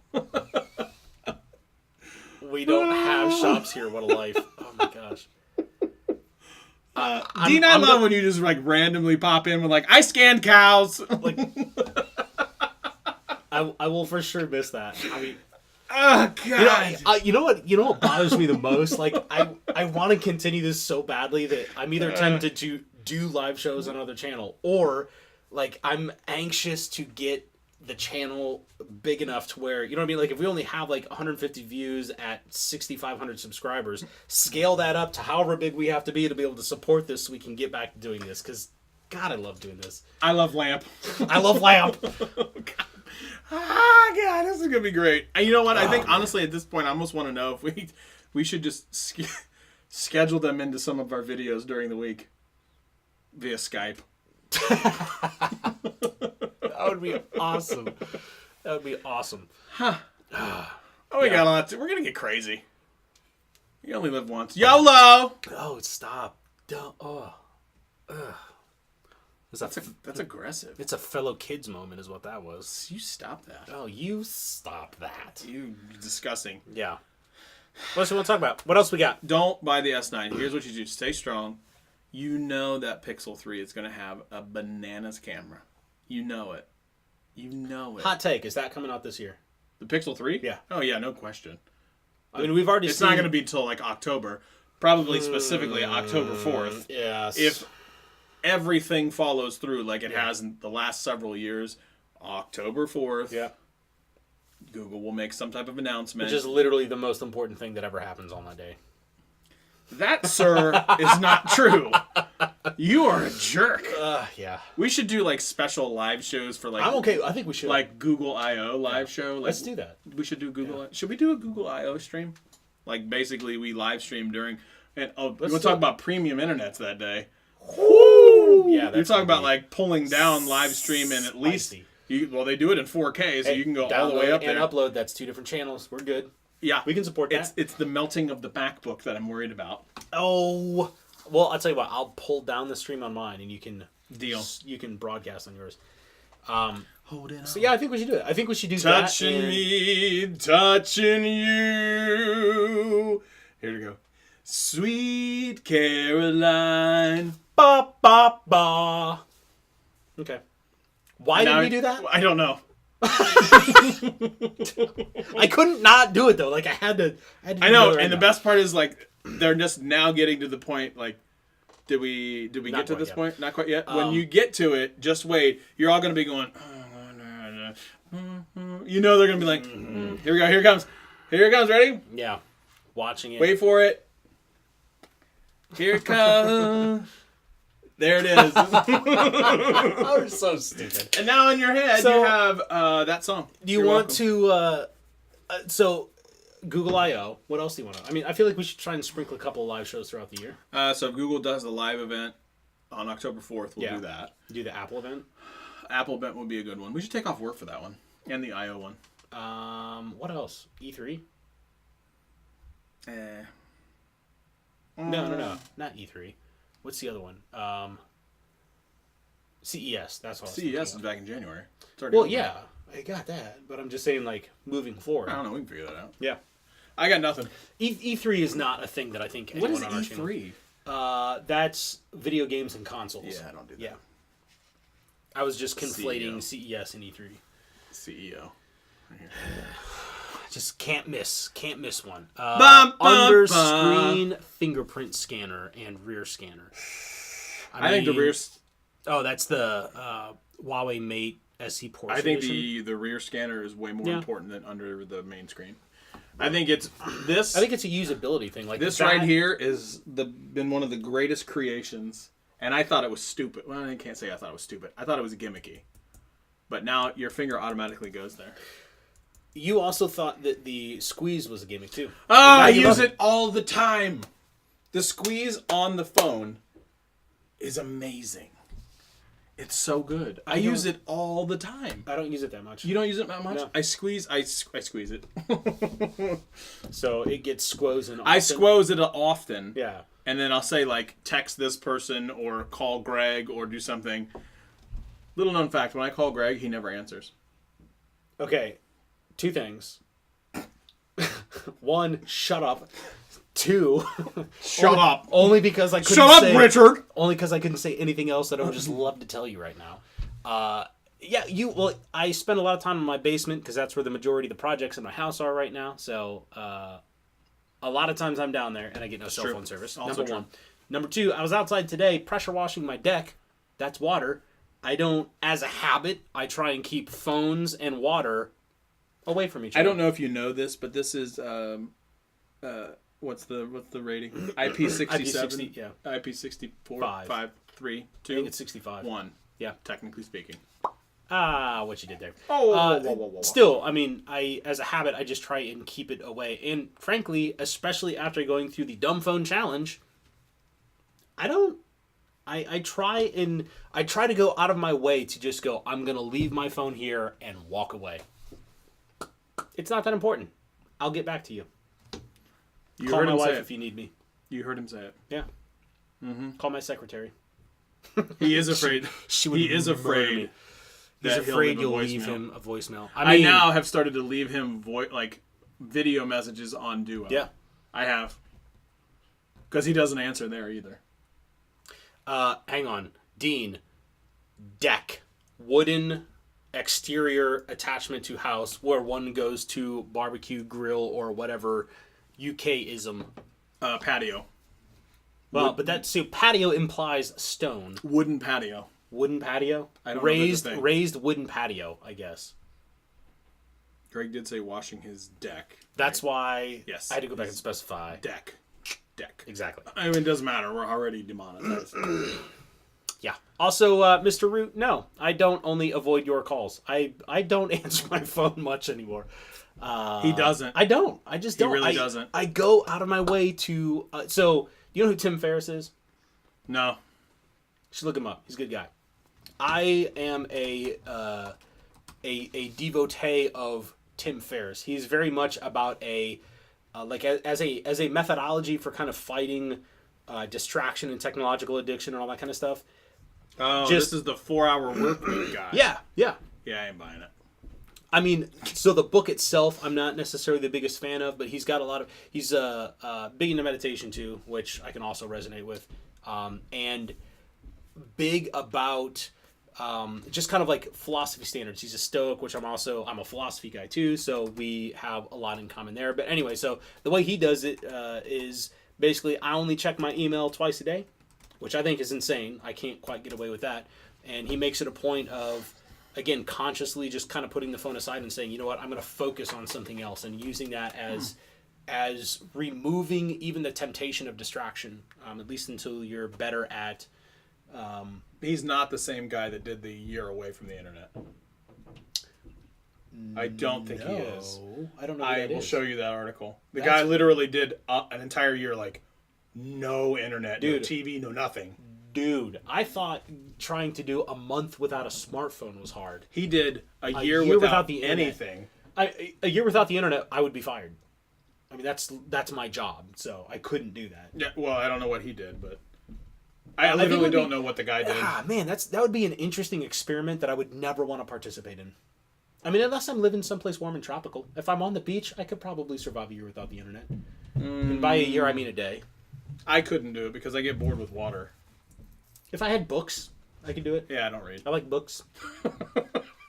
We don't have shops here. What a life. Oh my gosh. Dean, I love when you just randomly pop in with I scanned cows. I will for sure miss that. I mean, oh god. You know what bothers me the most? I want to continue this so badly that I'm either tempted to do live shows on another channel, or I'm anxious to get the channel big enough to where, you know what I mean? If we only have 150 views at 6,500 subscribers, scale that up to however big we have to be able to support this so we can get back to doing this. Because, God, I love doing this. I love Lamp. I love Lamp. Oh, God. Ah, God, this is going to be great. And you know what? I think, honestly, at this point, I almost want to know if we should just schedule them into some of our videos during the week via Skype. That would be awesome. That would be awesome. Huh. We got a lot. We're going to get crazy. You only live once. YOLO! Oh, stop. Don't. Oh. Ugh. That's aggressive. It's a fellow kids moment, is what that was. You stop that. Oh, you stop that. You disgusting. Yeah. What else we want to talk about? What else we got? Don't buy the S9. Here's what you do. Stay strong. You know that Pixel 3 is going to have a bananas camera. You know it. You know it. Hot take: is that coming out this year? The Pixel 3? Yeah. Oh, yeah, no question. I mean, we've already It's seen... not going to be till like October. Probably specifically October 4th. Yes. If everything follows through like it has in the last several years, October 4th, Yeah. Google will make some type of announcement. Which is literally the most important thing that ever happens on that day. That, sir, is not true. You are a jerk. Yeah. We should do like special live shows for like... I'm okay. I think we should. Like Google I/O live show. Like, Let's do that. We should do Google. Should we do a Google I/O stream? Like basically, we live stream during. And we'll talk about premium internets that day. Woo! Yeah, You're talking about like pulling down live stream and at least. Well, they do it in 4K, so you can go all the way up there. And upload. That's 2 different channels. We're good. Yeah, We can support that. It's the melting of the MacBook that I'm worried about. Oh. Well, I'll tell you what. I'll pull down the stream on mine, and you can Deal. You can broadcast on yours. Hold it. So yeah, I think we should do it. I think we should do Touching that. me, touching you. Here we go. Sweet Caroline. Ba ba ba. Okay. Why did Now, we do that? I don't know. I couldn't not do it though. Like I had to. I know, and the best part is like they're just now getting to the point. Like, did we get to quite this yet. point? Not quite yet. When you get to it, just wait. You're all gonna be going. You know they're gonna be like, here we go. Here it comes. Here it comes. Ready? Yeah. Watching it. Wait for it. Here it comes. There it is. We're so stupid. And now in your head So- you have that song. Do you want to? So, Google I/O. What else do you want to? I mean, I feel like we should try and sprinkle a couple of live shows throughout the year. So if Google does the live event on October 4th, we'll do that. Do the Apple event. Apple event would be a good one. We should take off work for that one. And the I/O one. What else? E3. Eh. No, not E3. What's the other one? CES. That's what. CES is back in January. It's already Well, over. yeah, I got that, but I'm just saying, like, moving forward. I don't know. We can figure that out. Yeah. I got nothing. E3 is not a thing that I think What anyone is on our channel. E3? That's video games and consoles. Yeah, I don't do that. Yeah. I was just conflating CEO. CES and E3. CEO. Right here. Just can't miss one. Bum, bum, Under bum. screen fingerprint scanner and rear scanner. I think the mean- rear. Oh, that's the Huawei Mate SE Porsche. I think edition. the rear scanner is way more Yeah. important than under the main screen. I think it's this. I think it's a usability thing. Like This that- right here is been one of the greatest creations, and I thought it was stupid. Well, I can't say I thought it was stupid. I thought it was gimmicky. But now your finger automatically goes there. You also thought that the squeeze was a gimmick too. I you use love it all the time. The squeeze on the phone is amazing. It's so good. I use it all the time. I don't use it that much. You don't use it that much? No. I squeeze it. So it gets squozen. I squoze it often. Yeah. And then I'll say, like, text this person or call Greg or do something. Little known fact, when I call Greg, he never answers. Okay. 2 things. 1, shut up. 2, Shut up. only because I couldn't Shut up, say, Richard. Only because I couldn't say anything else that I would just love to tell you right now. Yeah, I spend a lot of time in my basement because that's where the majority of the projects in my house are right now. So a lot of times I'm down there and I get no cell true. phone service. Also Number true. 1. Number 2, I was outside today pressure washing my deck. That's water. I don't, as a habit, I try and keep phones and water away from each other. I don't know if you know this, but this is what's the rating? IP67. IP60, yeah. IP64. 5. 5, 3, 2. I think it's 65. 1. Yeah. Technically speaking. What you did there. Whoa. Still, I mean, as a habit, I just try and keep it away. And frankly, especially after going through the dumb phone challenge, I try to go out of my way to just go, I'm going to leave my phone here and walk away. It's not that important. I'll get back to you. You Call heard my him say wife it. if you need me. You heard him say it. Yeah. Mm-hmm. Call my secretary. He is afraid. would He is murder afraid. me. that He's he'll afraid leave a you'll leave voicemail. him a voicemail. I now have started to leave him video messages on Duo. Yeah. I have. Because he doesn't answer there either. Hang on. Dean. Deck. Wooden exterior attachment to house where one goes to barbecue, grill, or whatever UK-ism. Patio. Well, but patio implies stone. Wooden patio. Wooden patio? I don't know if that's a thing. Raised wooden patio, I guess. Greg did say washing his deck. That's why Yes. I had to go back and specify. Deck. Exactly. I mean, it doesn't matter. We're already demonetized. Yeah. Also, Mr. Root, no, I don't only avoid your calls. I don't answer my phone much anymore. He doesn't. I don't. I just don't. He really doesn't. I go out of my way to... so, you know who Tim Ferriss is? No. You should look him up. He's a good guy. I am a devotee of Tim Ferriss. He's very much about as a methodology for kind of fighting distraction and technological addiction and all that kind of stuff. Oh, this is the 4-hour work week guy. Yeah. Yeah, I ain't buying it. I mean, so the book itself, I'm not necessarily the biggest fan of, but he's got a lot of... He's big into meditation, too, which I can also resonate with. And big about just kind of like philosophy standards. He's a Stoic, which I'm a philosophy guy, too, so we have a lot in common there. But anyway, so the way he does it is basically I only check my email twice a day, which I think is insane. I can't quite get away with that. And he makes it a point of... Again, consciously just kind of putting the phone aside and saying, you know what, I'm going to focus on something else, and using that as removing even the temptation of distraction, at least until you're better at... He's not the same guy that did the year away from the internet. I don't think he is. I don't know who I that will is. show you that article. The guy literally did an entire year, no internet, no TV, no nothing. Dude, I thought trying to do a month without a smartphone was hard. He did a year without without the internet. anything. A year without the internet, I would be fired. I mean, that's my job, so I couldn't do that. Yeah, well, I don't know what he did, but I literally don't know what the guy did. Ah, man, that would be an interesting experiment that I would never want to participate in. I mean, unless I'm living someplace warm and tropical. If I'm on the beach, I could probably survive a year without the internet. And by a year, I mean a day. I couldn't do it because I get bored with water. If I had books, I could do it. Yeah, I don't read. I like books.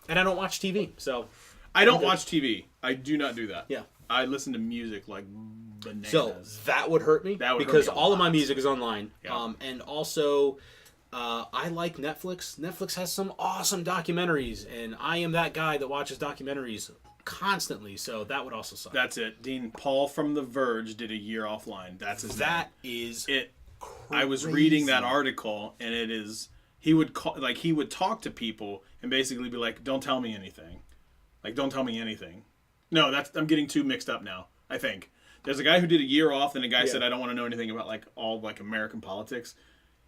And I don't watch TV, so... I don't watch TV. I do not do that. Yeah. I listen to music like bananas. So, that would hurt me. That would hurt because me a all of my lot. music is online. Yeah. And also, I like Netflix. Netflix has some awesome documentaries, and I am that guy that watches documentaries constantly, so that would also suck. That's it. Dean Paul from The Verge did a year offline. That's his name. Is it. crazy. I was reading that article, and it is he would talk to people and basically be like, "Don't tell me anything, don't tell me anything." No, I'm getting too mixed up now. I think there's a guy who did a year off, and a guy said, "I don't want to know anything about all American politics."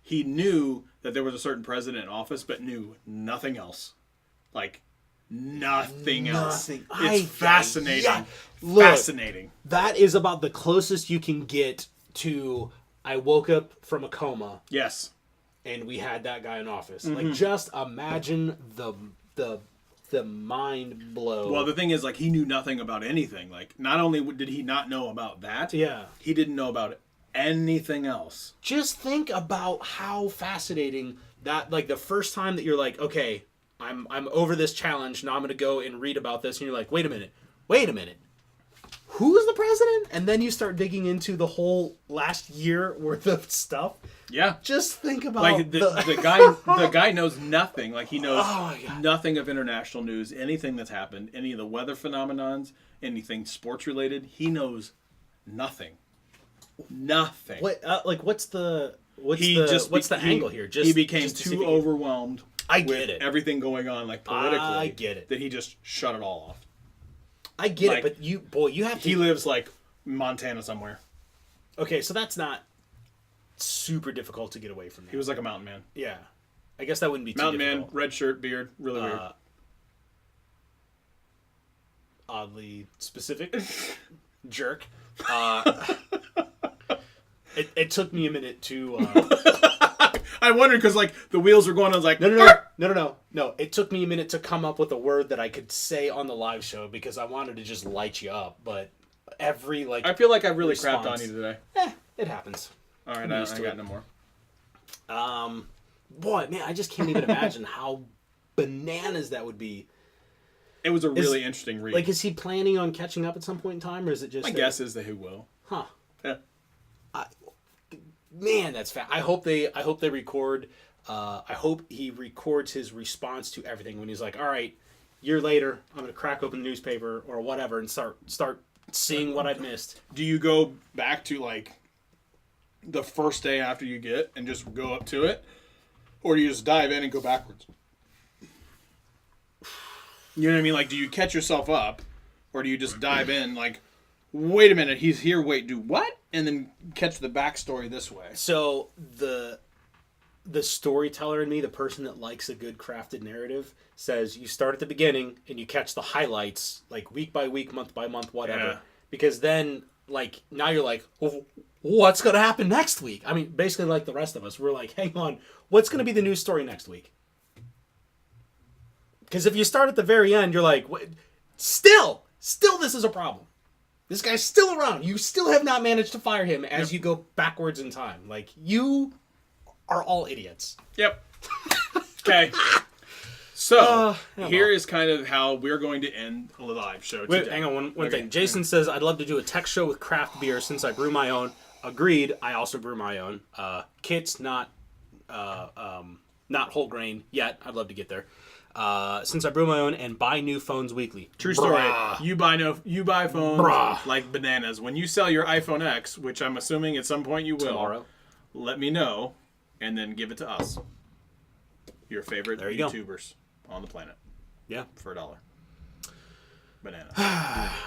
He knew that there was a certain president in office, but knew nothing else. Nothing else. It's fascinating. Yeah. Look, fascinating. That is about the closest you can get to I woke up from a coma. Yes. And we had that guy in office. Mm-hmm. Just imagine the mind blow. Well, the thing is, he knew nothing about anything. Not only did he not know about that, yeah, he didn't know about anything else. Just think about how fascinating that, the first time that you're like, okay, I'm over this challenge, now I'm going to go and read about this, and you're like, wait a minute. Who is the president? And then you start digging into the whole last year worth of stuff. Yeah. Just think about the guy knows nothing. He knows Oh, nothing of international news, anything that's happened, any of the weather phenomenons, anything sports related. He knows nothing. Nothing. What what's the angle here? He became just too overwhelmed with with everything going on politically. I get it. That he just shut it all off. I get it, but you have to. He lives Montana somewhere. Okay, so that's not super difficult to get away from that. He was like a mountain man. Yeah, I guess that wouldn't be too Mountain difficult. man, red shirt, beard, really weird. Oddly specific. Jerk. It took me a minute to I wondered because like the wheels were going. I was like, No. It took me a minute to come up with a word that I could say on the live show because I wanted to just light you up. But every like, I feel like I really response, crapped on you today. It happens. All right, I got no more. Boy, man, I just can't even imagine how bananas that would be. It was a really interesting read. Like, is he planning on catching up at some point in time, or is it just? My guess is that he will. Huh. Yeah. Man, that's fast. I hope they record. I hope he records his response to everything when he's like, "All right, year later, I'm gonna crack open the newspaper or whatever and start seeing what I've missed." Do you go back to like the first day after you get and just go up to it, or do you just dive in and go backwards? You know what I mean? Like, do you catch yourself up, or do you just dive in like, wait a minute, he's here, wait, do what? And then catch the backstory this way. So the storyteller in me, the person that likes a good crafted narrative, says you start at the beginning and you catch the highlights like week by week, month by month, whatever. Yeah. Because then like now you're like, well, what's gonna happen next week? I mean, basically like the rest of us, we're like, hang on, what's gonna be the news story next week? Because if you start at the very end, you're like, what? Still, this is a problem. This guy's still around. You still have not managed to fire him as you go backwards in time. Like, you are all idiots. Yep. Okay. So, here is kind of how we're going to end the live show today. Wait, hang on, one thing. Jason says, I'd love to do a tech show with craft beer since I brew my own. Agreed. I also brew my own. Kits, not whole grain yet. I'd love to get there. Since I brew my own and buy new phones weekly. True story. Bruh. You buy phones Bruh. like bananas. When you sell your iPhone X, which I'm assuming at some point you will, Tomorrow. let me know, and then give it to us. Your favorite There you YouTubers on the planet. Yeah. For $1. Banana.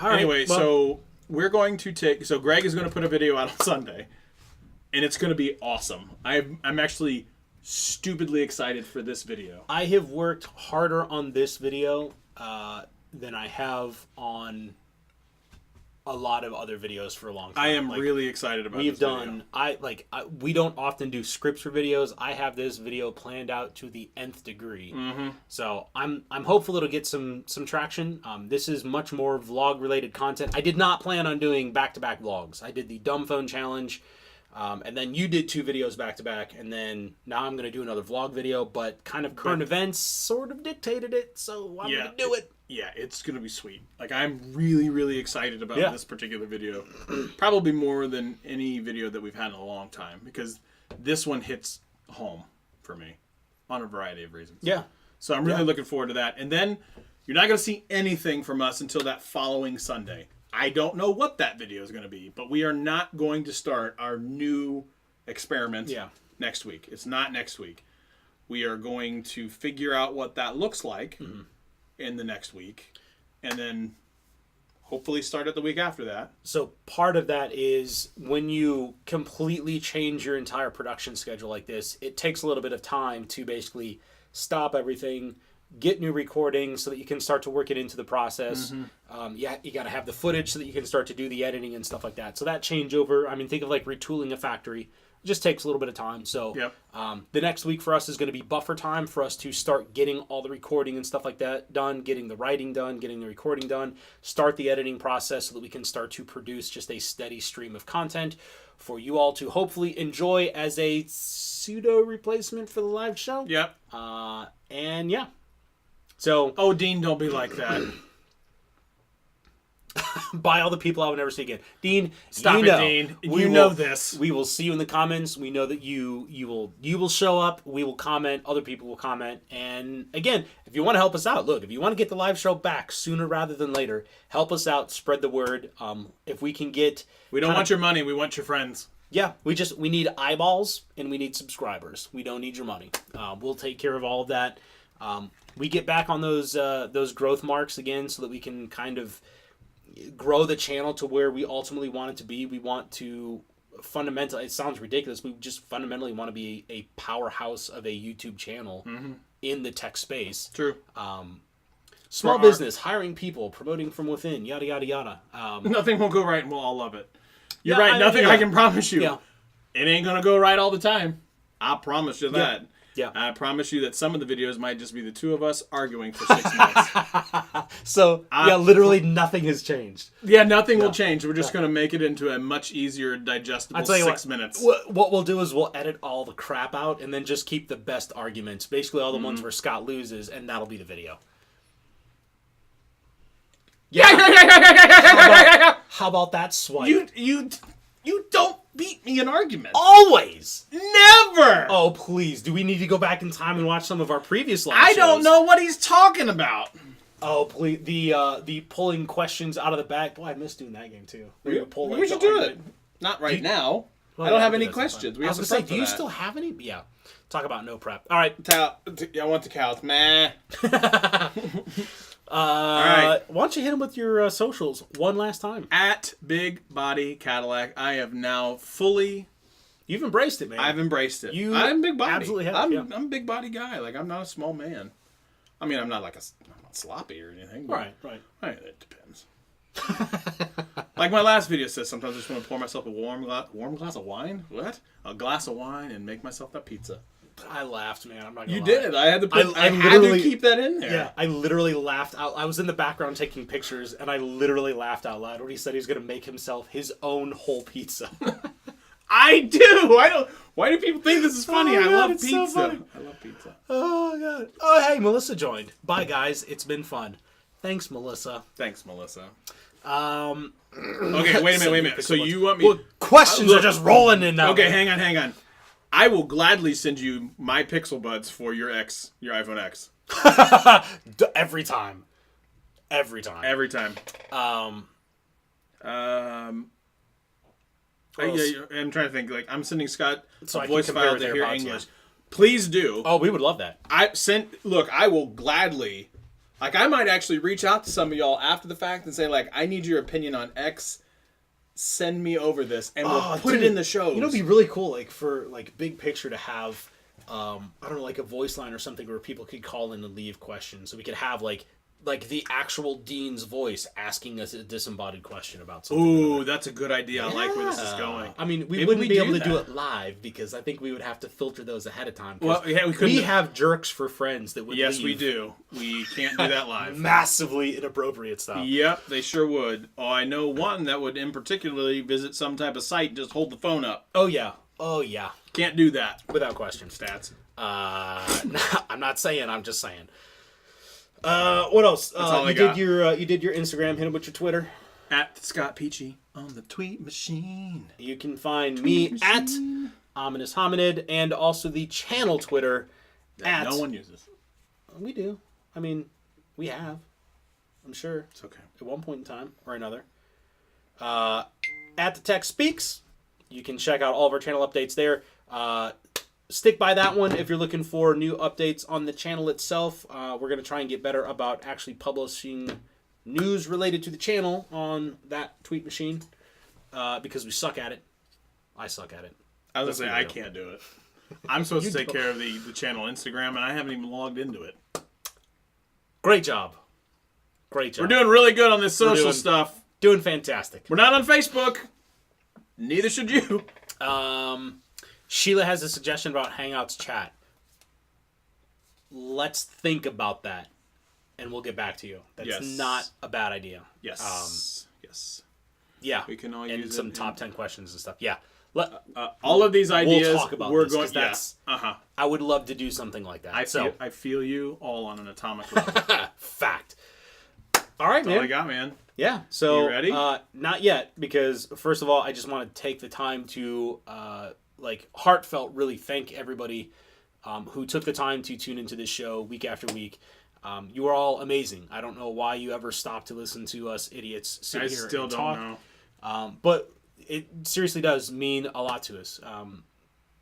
All right, Anyway, well, so we're going to so Greg is going to put a video out on Sunday, and it's going to be awesome. I'm actually stupidly excited for this video. I have worked harder on this video than I have on a lot of other videos for a long time. I am really excited about this video. We don't often do scripts for videos. I have this video planned out to the nth degree. Mm-hmm. So I'm hopeful it'll get some traction. This is much more vlog related content. I did not plan on doing back-to-back vlogs. I did the dumb phone challenge. And then you did 2 videos back to back, and then now I'm going to do another vlog video, but kind of current events sort of dictated it, so I'm going to do it. Yeah, it's going to be sweet. Like, I'm really, really excited about Yeah. this particular video. Probably more than any video that we've had in a long time, because this one hits home for me on a variety of reasons. Yeah. So I'm really looking forward to that. And then you're not going to see anything from us until that following Sunday. I don't know what that video is going to be, but we are not going to start our new experiment next week. It's not next week. We are going to figure out what that looks like in the next week, and then hopefully start it the week after that. So part of that is when you completely change your entire production schedule like this, it takes a little bit of time to basically stop everything, get new recordings so that you can start to work it into the process. You got to have the footage so that you can start to do the editing and stuff like that. So that changeover, I mean, think of like retooling a factory. It just takes a little bit of time. So the next week for us is going to be buffer time for us to start getting all the recording and stuff like that done, getting the writing done, getting the recording done, start the editing process so that we can start to produce just a steady stream of content for you all to hopefully enjoy as a pseudo replacement for the live show. Yep. And yeah. So, oh, Dean, don't be like that. by all the people I will never see again. Dean, Stop you it, know, Dean. we You will- know this. We will see you in the comments. We know that you will show up. We will comment. Other people will comment. And again, if you want to help us out, look, if you want to get the live show back sooner rather than later, help us out. Spread the word. If we can get, We don't want your money. We want your friends. yeah, we need eyeballs and we need subscribers. We don't need your money. We'll take care of all of that. We get back on those growth marks again so that we can kind of grow the channel to where we ultimately want it to be. We want to fundamentally, it sounds ridiculous, we just fundamentally want to be a powerhouse of a YouTube channel in the tech space. True. Small business, hiring people, promoting from within, yada, yada, yada. Nothing will go right and we'll all love it. You're Yeah, right. Nothing I can promise you. Yeah. It ain't going to go right all the time. I promise you that. Yeah. I promise you that some of the videos might just be the two of us arguing for 6 minutes. So, literally nothing has changed. Yeah, nothing will change. We're just going to make it into a much easier, digestible I'll tell you 6 minutes. What we'll do is we'll edit all the crap out and then just keep the best arguments. Basically, all the ones where Scott loses, and that'll be the video. Yeah. How about that swipe? You don't beat me in arguments. Always. Never. Oh, please. Do we need to go back in time and watch some of our previous live I shows? don't know what he's talking about. Oh, please. The pulling questions out of the bag. Boy, I missed doing that game, too. We should do it. Not right now. Well, I don't have but any that's questions. fine. We I have was to going to say, prep do you for that. still have any? Yeah. Talk about no prep. All right. I want the cows. Meh. Why don't you hit him with your socials one last time? At Big Body Cadillac, I have now fully... You've embraced it, man. I've embraced it. You I'm big body. absolutely have, I'm yeah. a big body guy. Like, I'm not a small man. I mean, I'm not like I'm not sloppy or anything. But, Right. It depends. Like my last video says, sometimes I just want to pour myself a warm glass of wine. What? A glass of wine and make myself that pizza. I laughed, man. I'm not gonna You lie. did. I had to put. I I had to literally- keep that in there. Yeah, I literally laughed out. I was in the background taking pictures, and I literally laughed out loud when he said he was going to make himself his own whole pizza. I do. I don't. Why do people think this is funny? Oh, I God, love it's pizza. so funny. I love pizza. Oh, God. Oh, hey, Melissa joined. Bye, guys. It's been fun. Thanks, Melissa. Thanks, Melissa. Um, Okay, wait a minute. So you want me? well, questions are just rolling in now. Okay, hang on. I will gladly send you my Pixel Buds for your iPhone X. Every time. Every time. Every time. I'm trying to think. Like, I'm sending Scott So I a can voice compare file with to AirPods, hear yeah. English. Please do. Oh, we would love that. Look, I will gladly. Like, I might actually reach out to some of y'all after the fact and say, like, I need your opinion on X. Send me over this, and we'll put it in the show. You know, it'd be really cool, like for like big picture, to have, I don't know, like a voice line or something where people could call in and leave questions, so we could have like the actual Dean's voice asking us a disembodied question about something. Ooh, that's a good idea. I like where this is going. I mean, we Maybe wouldn't we be able do to do that. it live because I think we would have to filter those ahead of time. Well, yeah, we couldn't. We have jerks for friends that would Yes, leave we do. We can't do that live. massively inappropriate stuff. Yep, they sure would. Oh, I know one that would in particularly visit some type of site and just hold the phone up. Oh yeah, Can't do that. without question. Stats. I'm not saying. I'm just saying. What else? all I you got. did your Instagram. Hit him with your Twitter. At Scott Peachy on the tweet machine. You can find me at Ominous Hominid and also the channel Twitter That at. no one uses. We do. I mean, we have. I'm sure It's okay. at one point in time or another. At the Tech Speaks. You can check out all of our channel updates there. Stick by that one if you're looking for new updates on the channel itself. We're going to try and get better about actually publishing news related to the channel on that tweet machine because we suck at it. I suck at it. I was going to say, I That's can't do it. I'm supposed to take care of the channel Instagram, and I haven't even logged into it. Great job. Great job. We're doing really good on this social doing- stuff. Doing fantastic. We're not on Facebook. Neither should you. Sheila has a suggestion about Hangouts chat. Let's think about that, and we'll get back to you. That's Yes. not a bad idea. Yes. Yes. Yeah. We can all and use some it top in- 10 questions and stuff. Yeah. All of these ideas, we'll talk about we're this, going. 'cause that's- Yeah. I would love to do something like that. I feel you all on an atomic level. Fact. All right, That's all I man. got, man. Yeah. So, You ready? Not yet, because first of all, I just want to take the time to, heartfelt really thank everybody who took the time to tune into this show week after week. You are all amazing. I don't know why you ever stopped to listen to us idiots sit I here still and don't talk. know. But it seriously does mean a lot to us.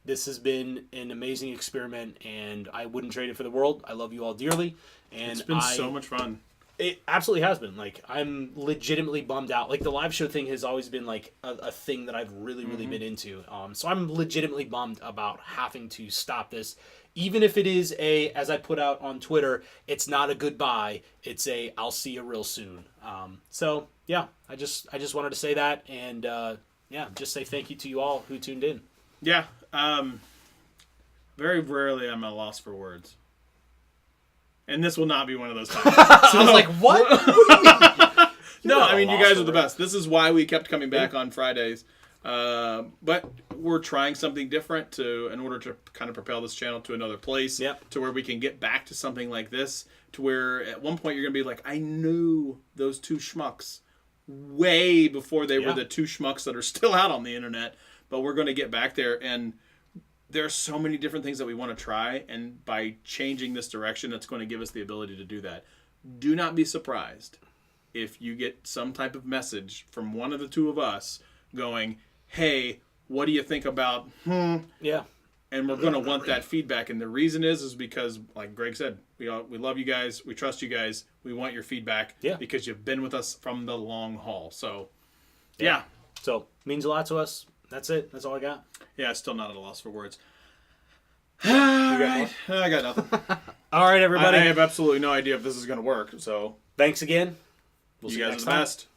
This has been an amazing experiment, and I wouldn't trade it for the world. I love you all dearly, and It's been so much fun. It absolutely has been. Like, I'm legitimately bummed out. Like, the live show thing has always been like a thing that I've really been into. So I'm legitimately bummed about having to stop this, even if it is as I put out on Twitter, it's not a goodbye. It's a I'll see you real soon. So yeah, I just wanted to say that, and just say thank you to you all who tuned in. Yeah. Very rarely I'm at a loss for words. And this will not be one of those times. I was like, what? No, not I mean, a you loss guys for are the words. best. This is why we kept coming back on Fridays. But we're trying something different in order to kind of propel this channel to another place. Yep. To where we can get back to something like this. To where at one point you're going to be like, I knew those two schmucks way before they were the two schmucks that are still out on the internet. But we're going to get back there, and there are so many different things that we want to try, and by changing this direction, it's going to give us the ability to do that. Do not be surprised if you get some type of message from one of the two of us going, hey, what do you think about Yeah. And we're going to want that feedback. And the reason is because, like Greg said, we love you guys. We trust you guys. We want your feedback because you've been with us from the long haul. So, yeah. So, means a lot to us. That's it. That's all I got. Yeah, still not at a loss for words. All right. I got nothing. All right, everybody. I have absolutely no idea if this is going to work. So, Thanks again. We'll you see you guys are next the time. best.